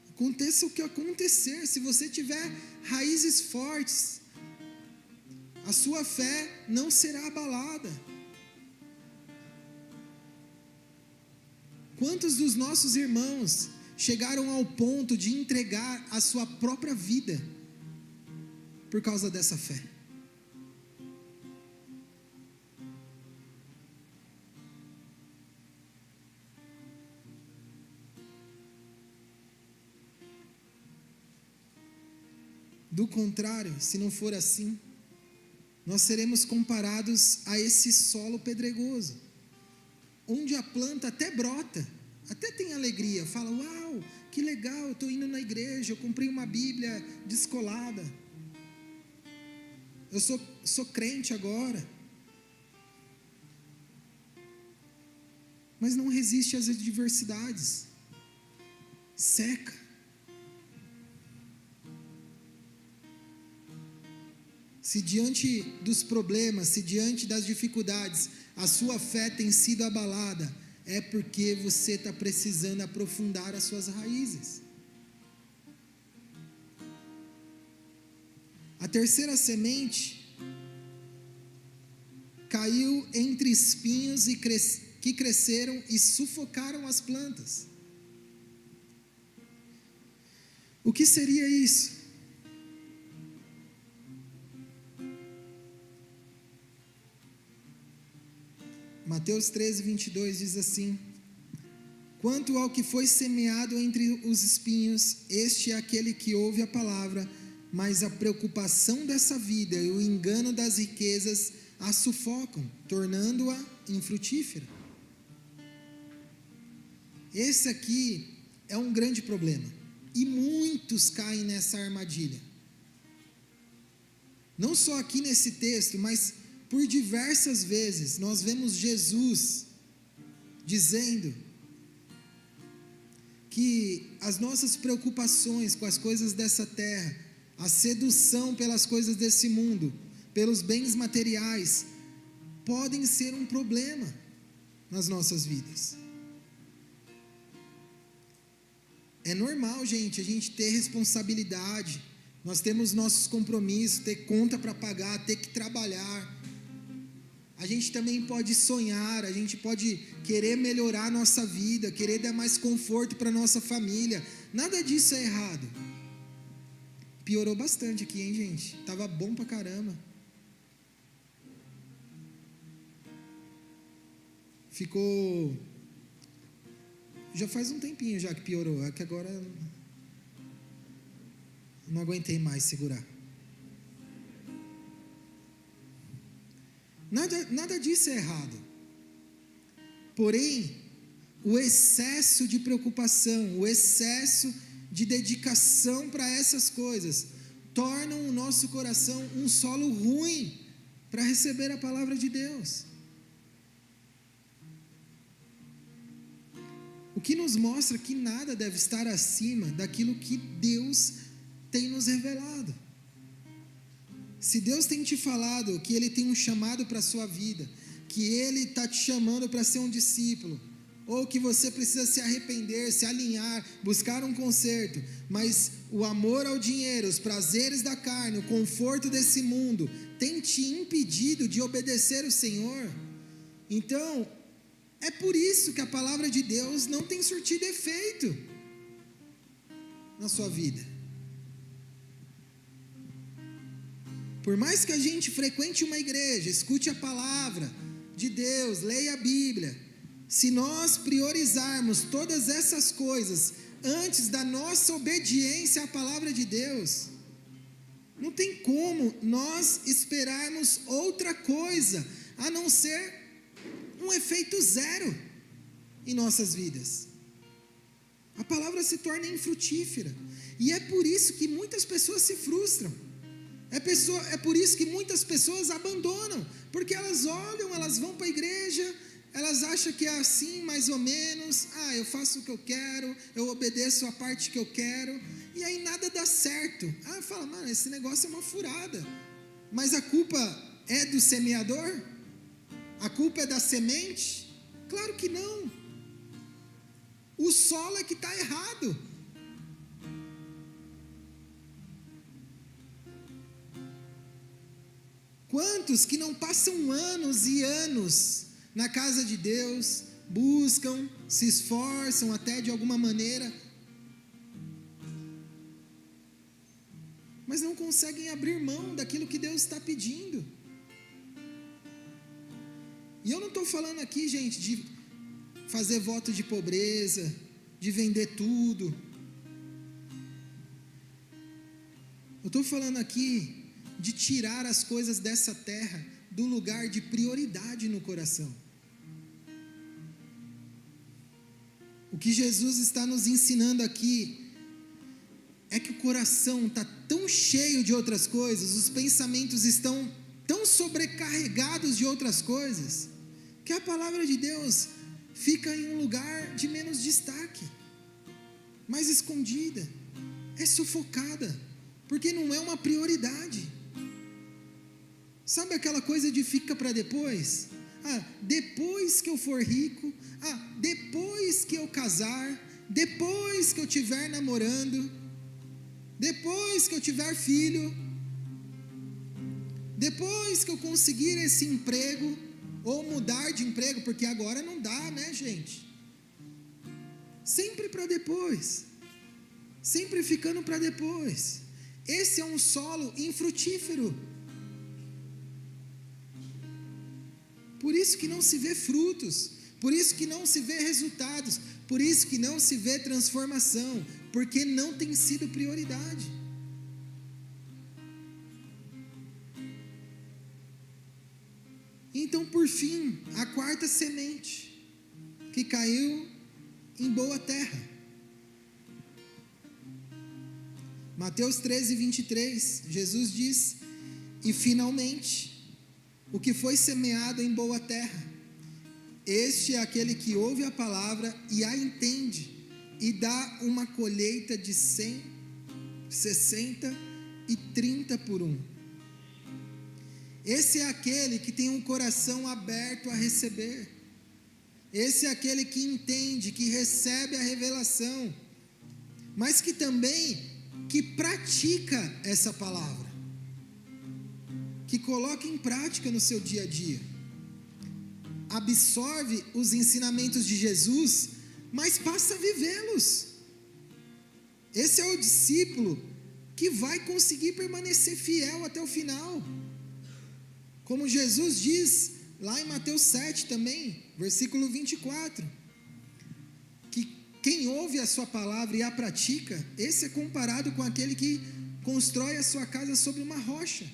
Aconteça o que acontecer, se você tiver raízes fortes, a sua fé não será abalada. Quantos dos nossos irmãos chegaram ao ponto de entregar a sua própria vida por causa dessa fé? Do contrário, se não for assim, nós seremos comparados a esse solo pedregoso, onde a planta até brota, até tem alegria, fala, uau, que legal, eu estou indo na igreja, eu comprei uma Bíblia descolada, eu sou crente agora, mas não resiste às adversidades, seca. Se diante dos problemas, se diante das dificuldades, a sua fé tem sido abalada, é porque você está precisando aprofundar as suas raízes. A terceira semente caiu entre espinhos que cresceram e sufocaram as plantas. O que seria isso? Mateus 13, 22 diz assim: quanto ao que foi semeado entre os espinhos, este é aquele que ouve a palavra, mas a preocupação dessa vida e o engano das riquezas a sufocam, tornando-a infrutífera. Esse aqui é um grande problema, e muitos caem nessa armadilha. Não só aqui nesse texto, mas por diversas vezes nós vemos Jesus dizendo que as nossas preocupações com as coisas dessa terra, a sedução pelas coisas desse mundo, pelos bens materiais, podem ser um problema nas nossas vidas. É normal, gente, a gente ter responsabilidade, nós temos nossos compromissos, ter conta para pagar, ter que trabalhar. A gente também pode sonhar, a gente pode querer melhorar a nossa vida, querer dar mais conforto para a nossa família. Nada disso é errado. Piorou bastante aqui, hein, gente? Tava bom pra caramba. Ficou... Já faz um tempinho já que piorou, é que agora não aguentei mais segurar. Nada disso é errado. Porém, o excesso de preocupação, o excesso de dedicação para essas coisas, tornam o nosso coração um solo ruim para receber a palavra de Deus. O que nos mostra que nada deve estar acima daquilo que Deus tem nos revelado. Se Deus tem te falado que Ele tem um chamado para a sua vida, que Ele está te chamando para ser um discípulo, ou que você precisa se arrepender, se alinhar, buscar um conserto, mas o amor ao dinheiro, os prazeres da carne, o conforto desse mundo, tem te impedido de obedecer o Senhor, então, é por isso que a palavra de Deus não tem surtido efeito na sua vida. Por mais que a gente frequente uma igreja, escute a palavra de Deus, leia a Bíblia, se nós priorizarmos todas essas coisas antes da nossa obediência à palavra de Deus, não tem como nós esperarmos outra coisa a não ser um efeito zero em nossas vidas. A palavra se torna infrutífera. E é por isso que muitas pessoas se frustram. É por isso que muitas pessoas abandonam. Porque elas olham, elas vão para a igreja, elas acham que é assim, mais ou menos. Eu faço o que eu quero, eu obedeço a parte que eu quero. E aí nada dá certo. Fala, mano, esse negócio é uma furada. Mas a culpa é do semeador? A culpa é da semente? Claro que não. O solo é que está errado. Quantos que não passam anos e anos na casa de Deus, buscam, se esforçam até de alguma maneira, mas não conseguem abrir mão daquilo que Deus está pedindo. E eu não estou falando aqui, gente, de fazer voto de pobreza, de vender tudo. Eu estou falando aqui de tirar as coisas dessa terra do lugar de prioridade no coração. O que Jesus está nos ensinando aqui é que o coração está tão cheio de outras coisas, os pensamentos estão tão sobrecarregados de outras coisas, que a palavra de Deus fica em um lugar de menos destaque, mais escondida, é sufocada, porque não é uma prioridade. Sabe aquela coisa de fica para depois? Depois que eu for rico, depois que eu casar, depois que eu estiver namorando, depois que eu tiver filho, depois que eu conseguir esse emprego, ou mudar de emprego, porque agora não dá, né, gente? Sempre para depois, sempre ficando para depois. Esse é um solo infrutífero. Por isso que não se vê frutos, por isso que não se vê resultados, por isso que não se vê transformação, porque não tem sido prioridade. Então, por fim, a quarta semente, que caiu em boa terra. Mateus 13:23, Jesus diz: e finalmente, o que foi semeado em boa terra, este é aquele que ouve a palavra e a entende, e dá uma colheita de 100, 60 e 30 por 1. Esse é aquele que tem um coração aberto a receber. Esse é aquele que entende, que recebe a revelação, mas que também que pratica essa palavra, que coloca em prática no seu dia a dia, absorve os ensinamentos de Jesus, mas passa a vivê-los. Esse é o discípulo que vai conseguir permanecer fiel até o final, como Jesus diz lá em Mateus 7 também, versículo 24, que quem ouve a sua palavra e a pratica, esse é comparado com aquele que constrói a sua casa sobre uma rocha.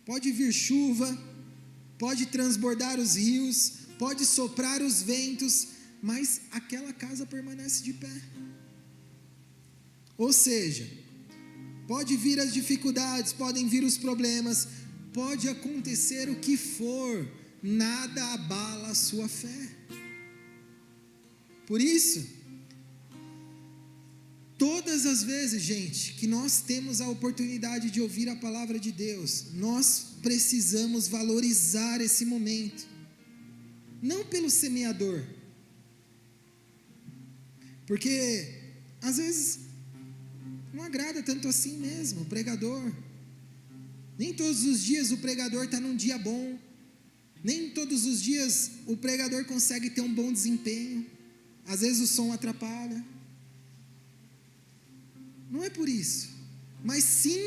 Pode vir chuva, pode transbordar os rios, pode soprar os ventos, mas aquela casa permanece de pé. Ou seja, pode vir as dificuldades, podem vir os problemas, pode acontecer o que for, nada abala a sua fé. Por isso, todas as vezes, gente, que nós temos a oportunidade de ouvir a palavra de Deus, nós precisamos valorizar esse momento, não pelo semeador, porque às vezes não agrada tanto assim mesmo o pregador. Nem todos os dias o pregador está num dia bom, nem todos os dias o pregador consegue ter um bom desempenho, às vezes o som atrapalha. Não é por isso, mas sim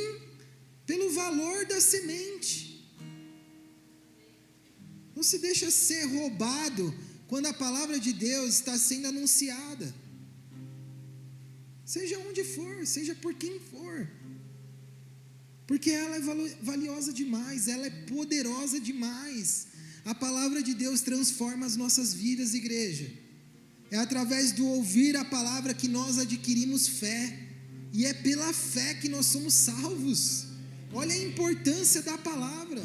pelo valor da semente. Não se deixa ser roubado quando a palavra de Deus está sendo anunciada, seja onde for, seja por quem for, porque ela é valiosa demais, ela é poderosa demais. A palavra de Deus transforma as nossas vidas, igreja. É através do ouvir a palavra que nós adquirimos fé. E é pela fé que nós somos salvos. Olha a importância da palavra.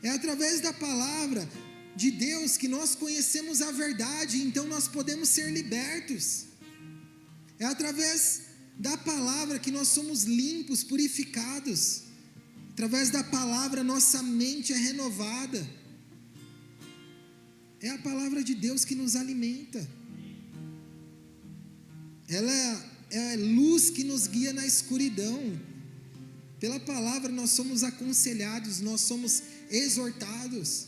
É através da palavra de Deus que nós conhecemos a verdade, então nós podemos ser libertos. É através da palavra que nós somos limpos, purificados. Através da palavra nossa mente é renovada. É a palavra de Deus que nos alimenta. Ela é a luz que nos guia na escuridão. Pela palavra nós somos aconselhados, nós somos exortados.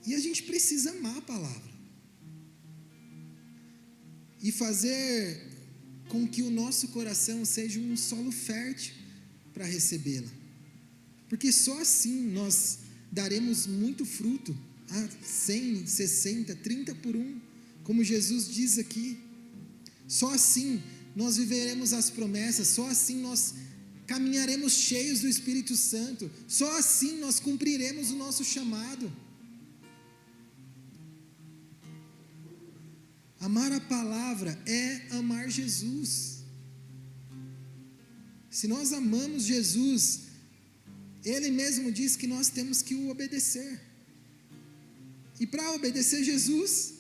E a gente precisa amar a palavra. E fazer com que o nosso coração seja um solo fértil para recebê-la. Porque só assim nós daremos muito fruto. 100, 60, 30 por 1. Como Jesus diz aqui. Só assim nós viveremos as promessas. Só assim nós caminharemos cheios do Espírito Santo. Só assim nós cumpriremos o nosso chamado. Amar a palavra é amar Jesus. Se nós amamos Jesus, Ele mesmo diz que nós temos que o obedecer. E para obedecer Jesus,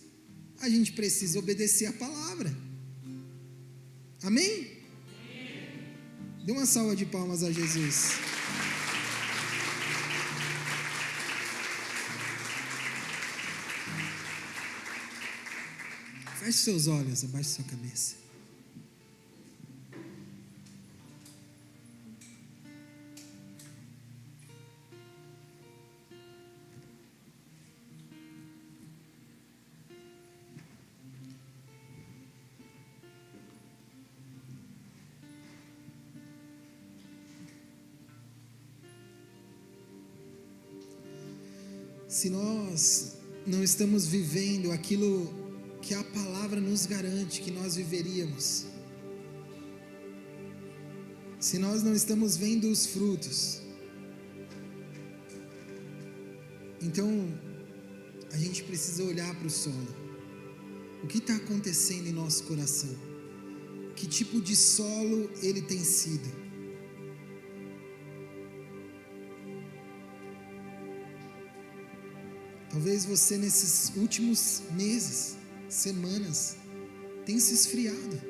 a gente precisa obedecer a palavra. Amém? Dê uma salva de palmas a Jesus. Feche seus olhos, abaixe sua cabeça. Se nós não estamos vivendo aquilo que a palavra nos garante que nós viveríamos, se nós não estamos vendo os frutos, então a gente precisa olhar para o solo. O que está acontecendo em nosso coração? Que tipo de solo ele tem sido? Talvez você nesses últimos meses, semanas, tenha se esfriado.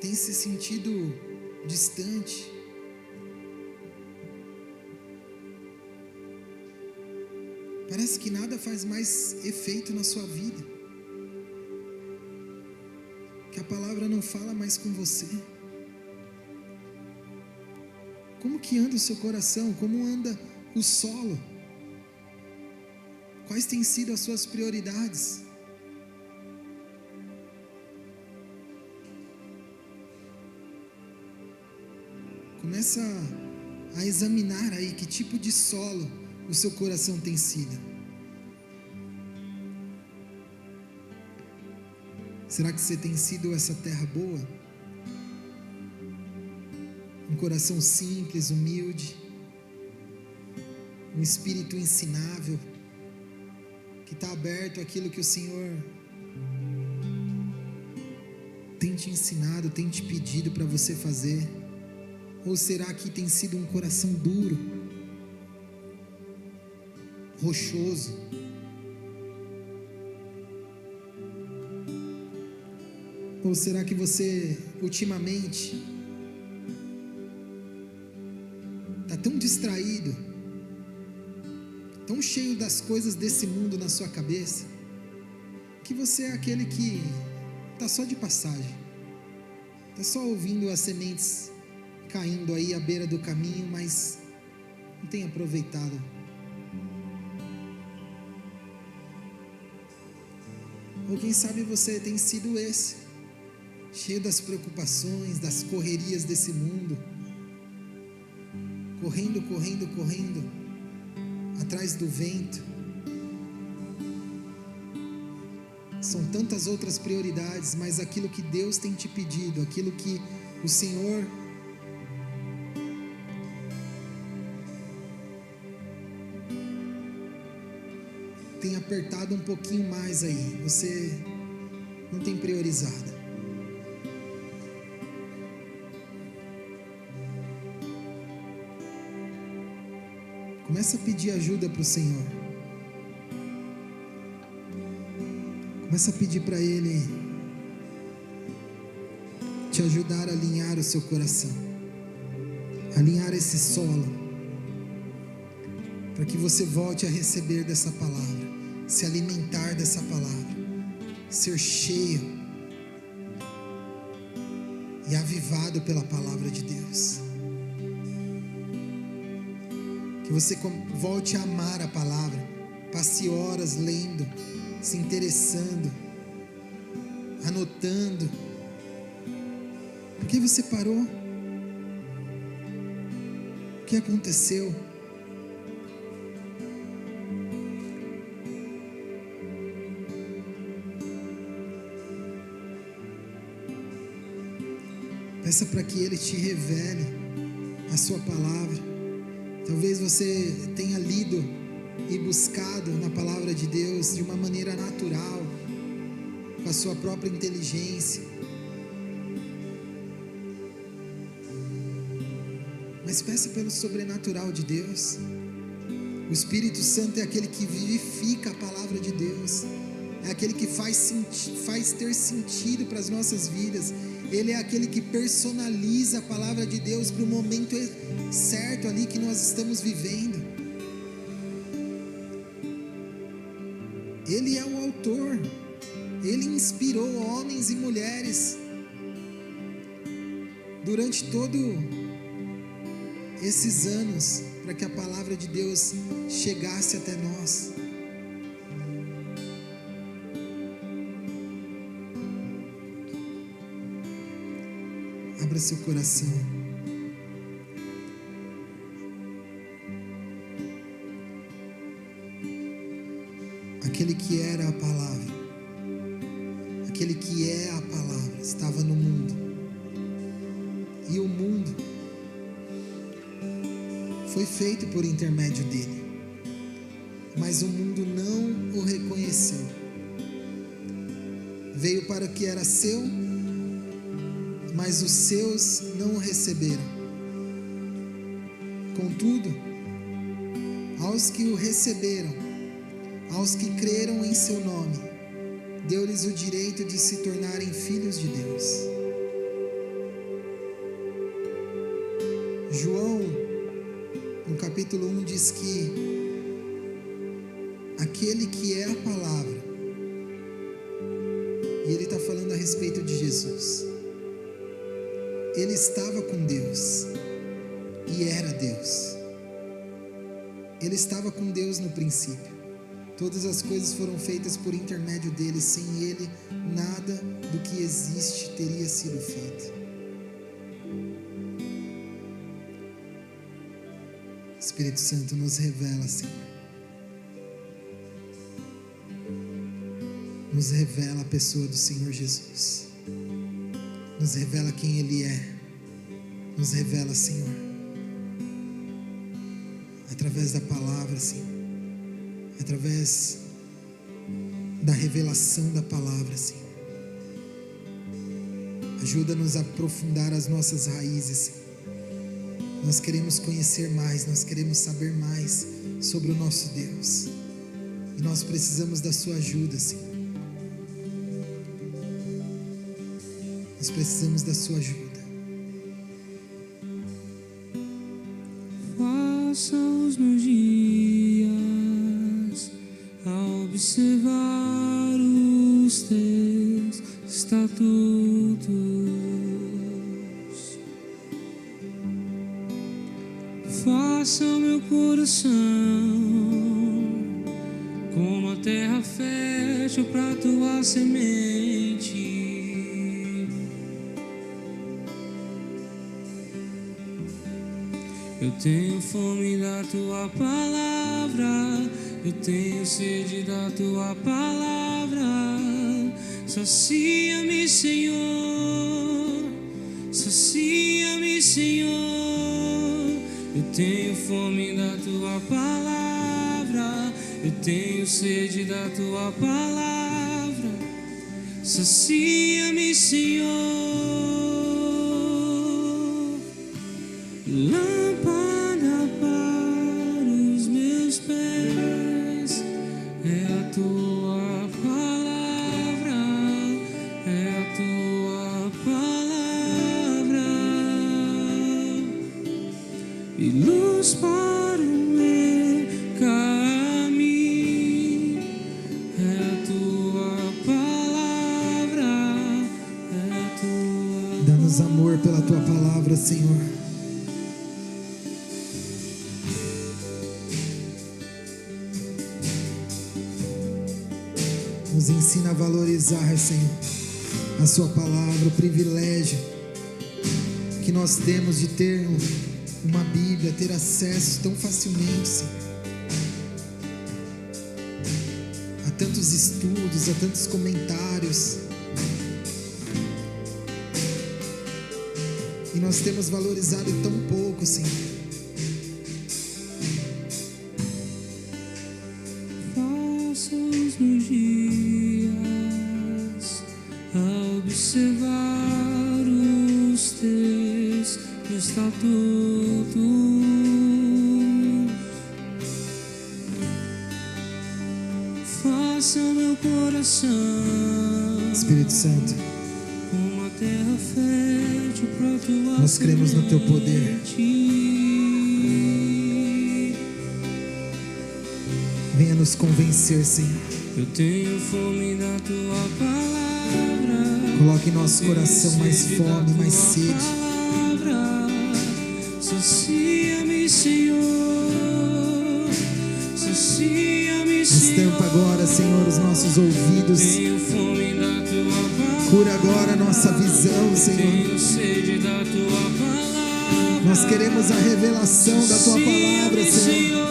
Tem se sentido distante. Parece que nada faz mais efeito na sua vida. Que a palavra não fala mais com você. Como que anda o seu coração? Como anda o solo? Quais têm sido as suas prioridades? Começa a examinar aí que tipo de solo o seu coração tem sido. Será que você tem sido essa terra boa? Um coração simples, humilde, um espírito ensinável, que está aberto àquilo que o Senhor tem te ensinado, tem te pedido para você fazer? Ou será que tem sido um coração duro, rochoso? Ou será que você ultimamente está tão distraído, tão cheio das coisas desse mundo na sua cabeça, que você é aquele que está só de passagem, está só ouvindo as sementes caindo aí à beira do caminho, mas não tem aproveitado. Ou quem sabe você tem sido esse, cheio das preocupações, das correrias desse mundo, correndo, atrás do vento. São tantas outras prioridades, mas aquilo que Deus tem te pedido, aquilo que o Senhor apertado um pouquinho mais aí, você não tem priorizado. Começa a pedir ajuda para o Senhor. Começa a pedir para Ele te ajudar a alinhar o seu coração, alinhar esse solo, para que você volte a receber dessa palavra, se alimentar dessa palavra, ser cheio e avivado pela palavra de Deus. Que você volte a amar a palavra, passe horas lendo, se interessando, anotando. Por que você parou? O que aconteceu? Peça para que Ele te revele a sua palavra. Talvez você tenha lido e buscado na palavra de Deus de uma maneira natural, com a sua própria inteligência. Mas peça pelo sobrenatural de Deus. O Espírito Santo é aquele que vivifica a palavra de Deus, é aquele que faz ter sentido para as nossas vidas. Ele é aquele que personaliza a palavra de Deus para o momento certo ali que nós estamos vivendo. Ele é o autor. Ele inspirou homens e mulheres durante todos esses anos para que a palavra de Deus chegasse até nós. Abra seu coração. Aquele que era a palavra, aquele que é a palavra, estava no mundo. E o mundo foi feito por intermédio dele. Mas o mundo não o reconheceu. Veio para o que era seu, mas os seus não o receberam. Contudo, aos que o receberam, aos que creram em seu nome, deu-lhes o direito de se tornarem filhos de Deus. João, no capítulo 1, diz que aquele que é a palavra, e ele está falando a respeito de Jesus, ele estava com Deus e era Deus. Ele estava com Deus no princípio. Todas as coisas foram feitas por intermédio dele. Sem ele, nada do que existe teria sido feito. Espírito Santo, nos revela, Senhor. Nos revela a pessoa do Senhor Jesus. Nos revela quem Ele é. Nos revela, Senhor, através da palavra, Senhor, através da revelação da palavra, Senhor. Ajuda-nos a aprofundar as nossas raízes, Senhor. Nós queremos conhecer mais, nós queremos saber mais sobre o nosso Deus. E nós precisamos da sua ajuda, Senhor. Nós precisamos da sua ajuda. Faça os meus dias a observar os teus estatutos. Faça o meu coração como a terra fértil para tua semente. Eu tenho fome da tua palavra, eu tenho sede da tua palavra. Sacia-me, Senhor, sacia-me, Senhor. Eu tenho fome da tua palavra, eu tenho sede da tua palavra. Sacia-me, Senhor. Lâmpada para os meus pés é a tua palavra, é a tua palavra, e luz para o meu caminho. É a tua palavra, é a tua. Dá-nos amor pela tua palavra, Senhor. Nos ensina a valorizar, Senhor, a sua palavra, o privilégio que nós temos de ter uma Bíblia, ter acesso tão facilmente, Senhor, a tantos estudos, a tantos comentários, e nós temos valorizado tão pouco, Senhor. Os meus dias a observar os teus estatutos. Faça meu coração, Espírito Santo, uma terra fértil para tua nós cremos no teu poder. Venha nos convencer, Senhor. Eu tenho fome da tua palavra. Coloque em nosso coração mais fome, mais sede. Sacia-me, Senhor. Sacia-me, Senhor. Estampa agora, Senhor, os nossos ouvidos. Tenho fome da tua palavra. Cura agora a nossa visão, Senhor. Tenho sede da tua palavra. Nós queremos a revelação da tua palavra, Senhor.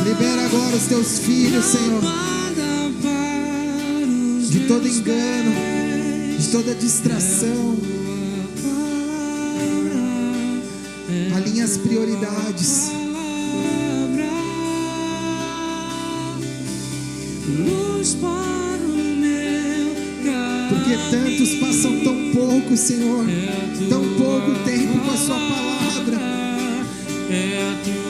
Libera agora os teus filhos, Senhor, de todo engano, de toda distração. Alinha as prioridades. Porque tantos passam tão pouco, Senhor, tão pouco tempo com a sua palavra. É a tua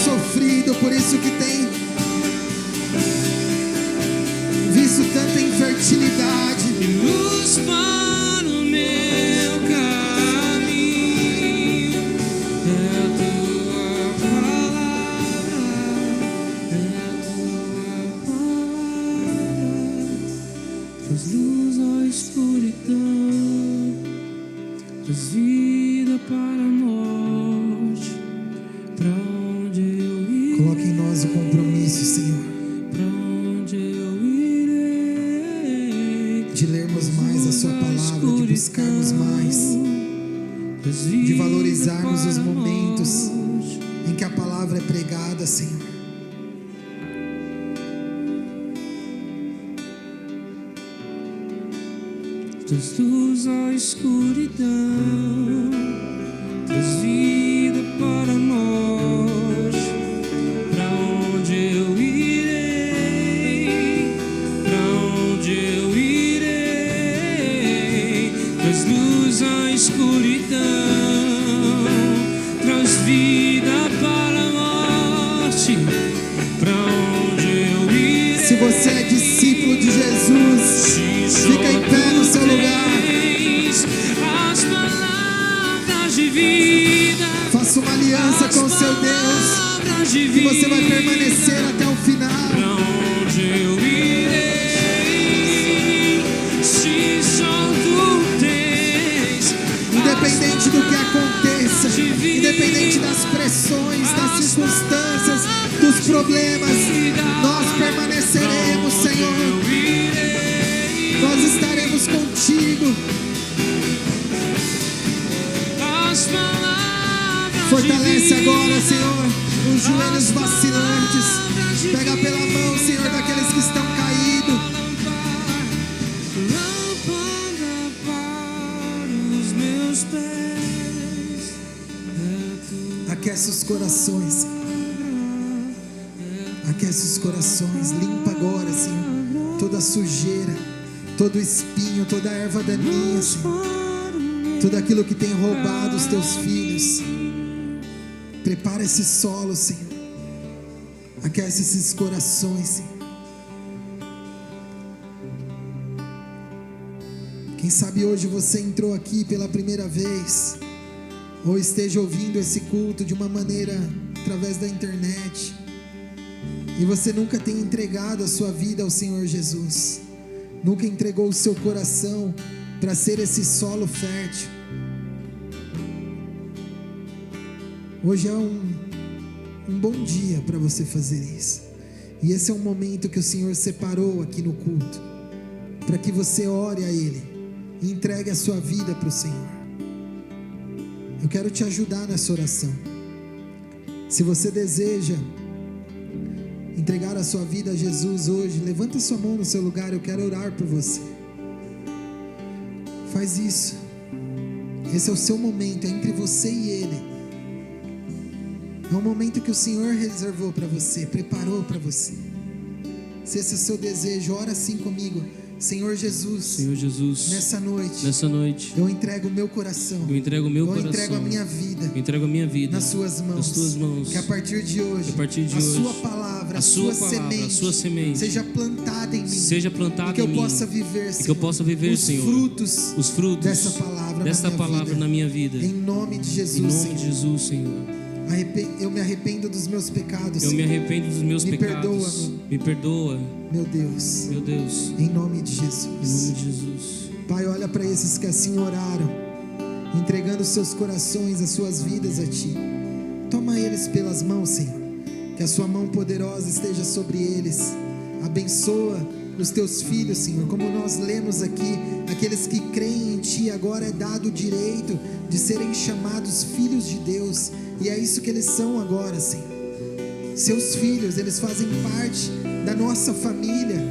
sofrido, por isso que tem visto tanta infertilidade. E luz para o meu caminho é a tua palavra, é a tua palavra. Traz luz à escuridão, traz vida para a morte. Coloque em nós o compromisso, Senhor, de lermos mais a sua palavra, de buscarmos mais, de valorizarmos os momentos em que a palavra é pregada, Senhor. Traz luz à escuridão, traz vida para a morte. Pra onde eu irei? Pra onde eu irei? Traz luz à escuridão, traz vida para a morte. Pra onde eu irei? Se você é discípulo de Jesus, fica em pé no seu lugar. As palavras de vida, faça uma aliança com o seu Deus, que você vai permanecer até o final. Pra onde eu irei? Se só tu tens. Independente do que aconteça, independente das pressões, das circunstâncias, dos problemas, nós permaneceremos, Senhor. Nós estaremos contigo. Fortalece agora, Senhor, os joelhos. joelhos vacilantes. Pega pela mão, Senhor, daqueles que estão caídos. Lâmpada para os meus pés, Aquece os corações, aquece os corações. Limpa agora, Senhor, toda sujeira, todo espinho, toda erva daninha, Senhor, tudo aquilo que tem roubado os teus filhos. Prepara esse solo, Senhor. Aquece esses corações, Senhor. Quem sabe hoje você entrou aqui pela primeira vez, ou esteja ouvindo esse culto de uma maneira através da internet, e você nunca tem entregado a sua vida ao Senhor Jesus, nunca entregou o seu coração para ser esse solo fértil. Hoje é um bom dia para você fazer isso. E esse é um momento que o Senhor separou aqui no culto, para que você ore a Ele e entregue a sua vida para o Senhor. Eu quero te ajudar nessa oração. Se você deseja entregar a sua vida a Jesus hoje, levanta sua mão no seu lugar, eu quero orar por você. Faz isso. Esse é o seu momento, é entre você e Ele. É um momento que o Senhor reservou para você, preparou para você. Se esse é o seu desejo, ora assim comigo. Senhor Jesus, nessa noite, eu entrego o meu coração, eu entrego a minha vida, nas suas mãos, que a partir de hoje, a sua palavra, a sua semente, seja plantada em mim, e que eu possa viver, Senhor, os frutos dessa palavra na minha vida, em nome de Jesus, Senhor. Eu me arrependo dos meus pecados. Me perdoa. Meu Deus. Em nome de Jesus. Pai, olha para esses que assim oraram, entregando seus corações, as suas vidas a Ti. Toma eles pelas mãos, Senhor. Que a sua mão poderosa esteja sobre eles. Abençoa os Teus filhos, Senhor. Como nós lemos aqui, aqueles que creem em Ti, agora é dado o direito de serem chamados filhos de Deus. E é isso que eles são agora, Senhor. Seus filhos, eles fazem parte da nossa família.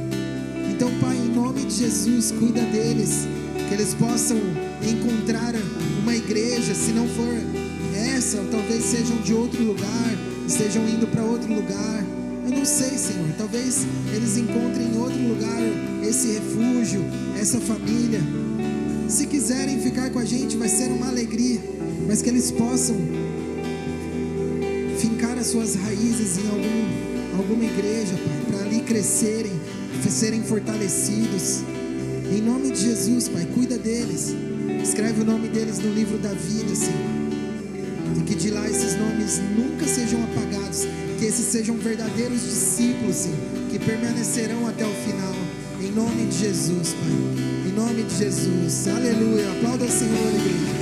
Então, Pai, em nome de Jesus, cuida deles, que eles possam encontrar uma igreja, se não for essa, ou talvez sejam de outro lugar, estejam indo para outro lugar. Eu não sei, Senhor, talvez eles encontrem em outro lugar esse refúgio, essa família. Se quiserem ficar com a gente, vai ser uma alegria, mas que eles possam fincar as suas raízes em alguma igreja, Pai, para ali crescerem, serem fortalecidos. Em nome de Jesus, Pai, cuida deles. Escreve o nome deles no livro da vida, Senhor. E que de lá esses nomes nunca sejam apagados. Que esses sejam verdadeiros discípulos, Senhor, que permanecerão até o final. Em nome de Jesus, Pai. Em nome de Jesus. Aleluia. Aplauda o Senhor, igreja.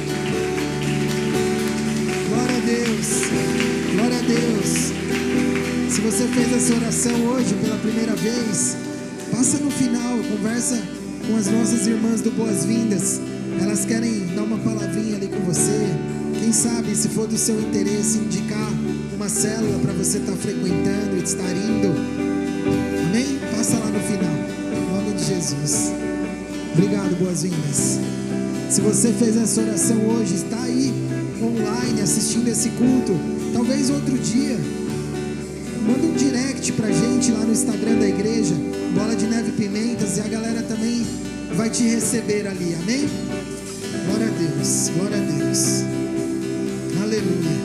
Glória a Deus. Glória a Deus. Se você fez essa oração hoje pela primeira vez, passa no final, conversa com as nossas irmãs do Boas-Vindas. Elas querem dar uma palavrinha ali com você. Quem sabe, se for do seu interesse, indicar uma célula para você estar frequentando e estar indo. Amém? Passa lá no final, em nome de Jesus. Obrigado, Boas-Vindas. Se você fez essa oração hoje, está aí online assistindo esse culto, talvez outro dia, manda um direct pra gente lá no Instagram da igreja, Bola de Neve Pimentas, e a galera também vai te receber ali, amém? Glória a Deus, glória a Deus. Aleluia.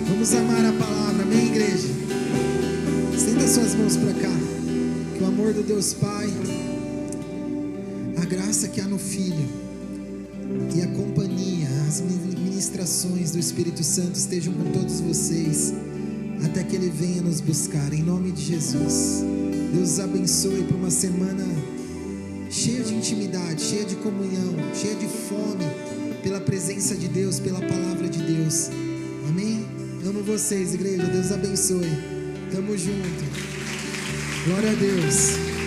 Vamos amar a palavra, amém, igreja? Estenda suas mãos para cá. Que o amor do Deus Pai, a graça que há no Filho e a companhia, as ministrações do Espírito Santo estejam com todos vocês até que Ele venha nos buscar, em nome de Jesus. Deus os abençoe por uma semana cheia de intimidade, cheia de comunhão, cheia de fome pela presença de Deus, pela palavra de Deus. Amém? Amo vocês, igreja. Deus abençoe. Tamo junto. Glória a Deus.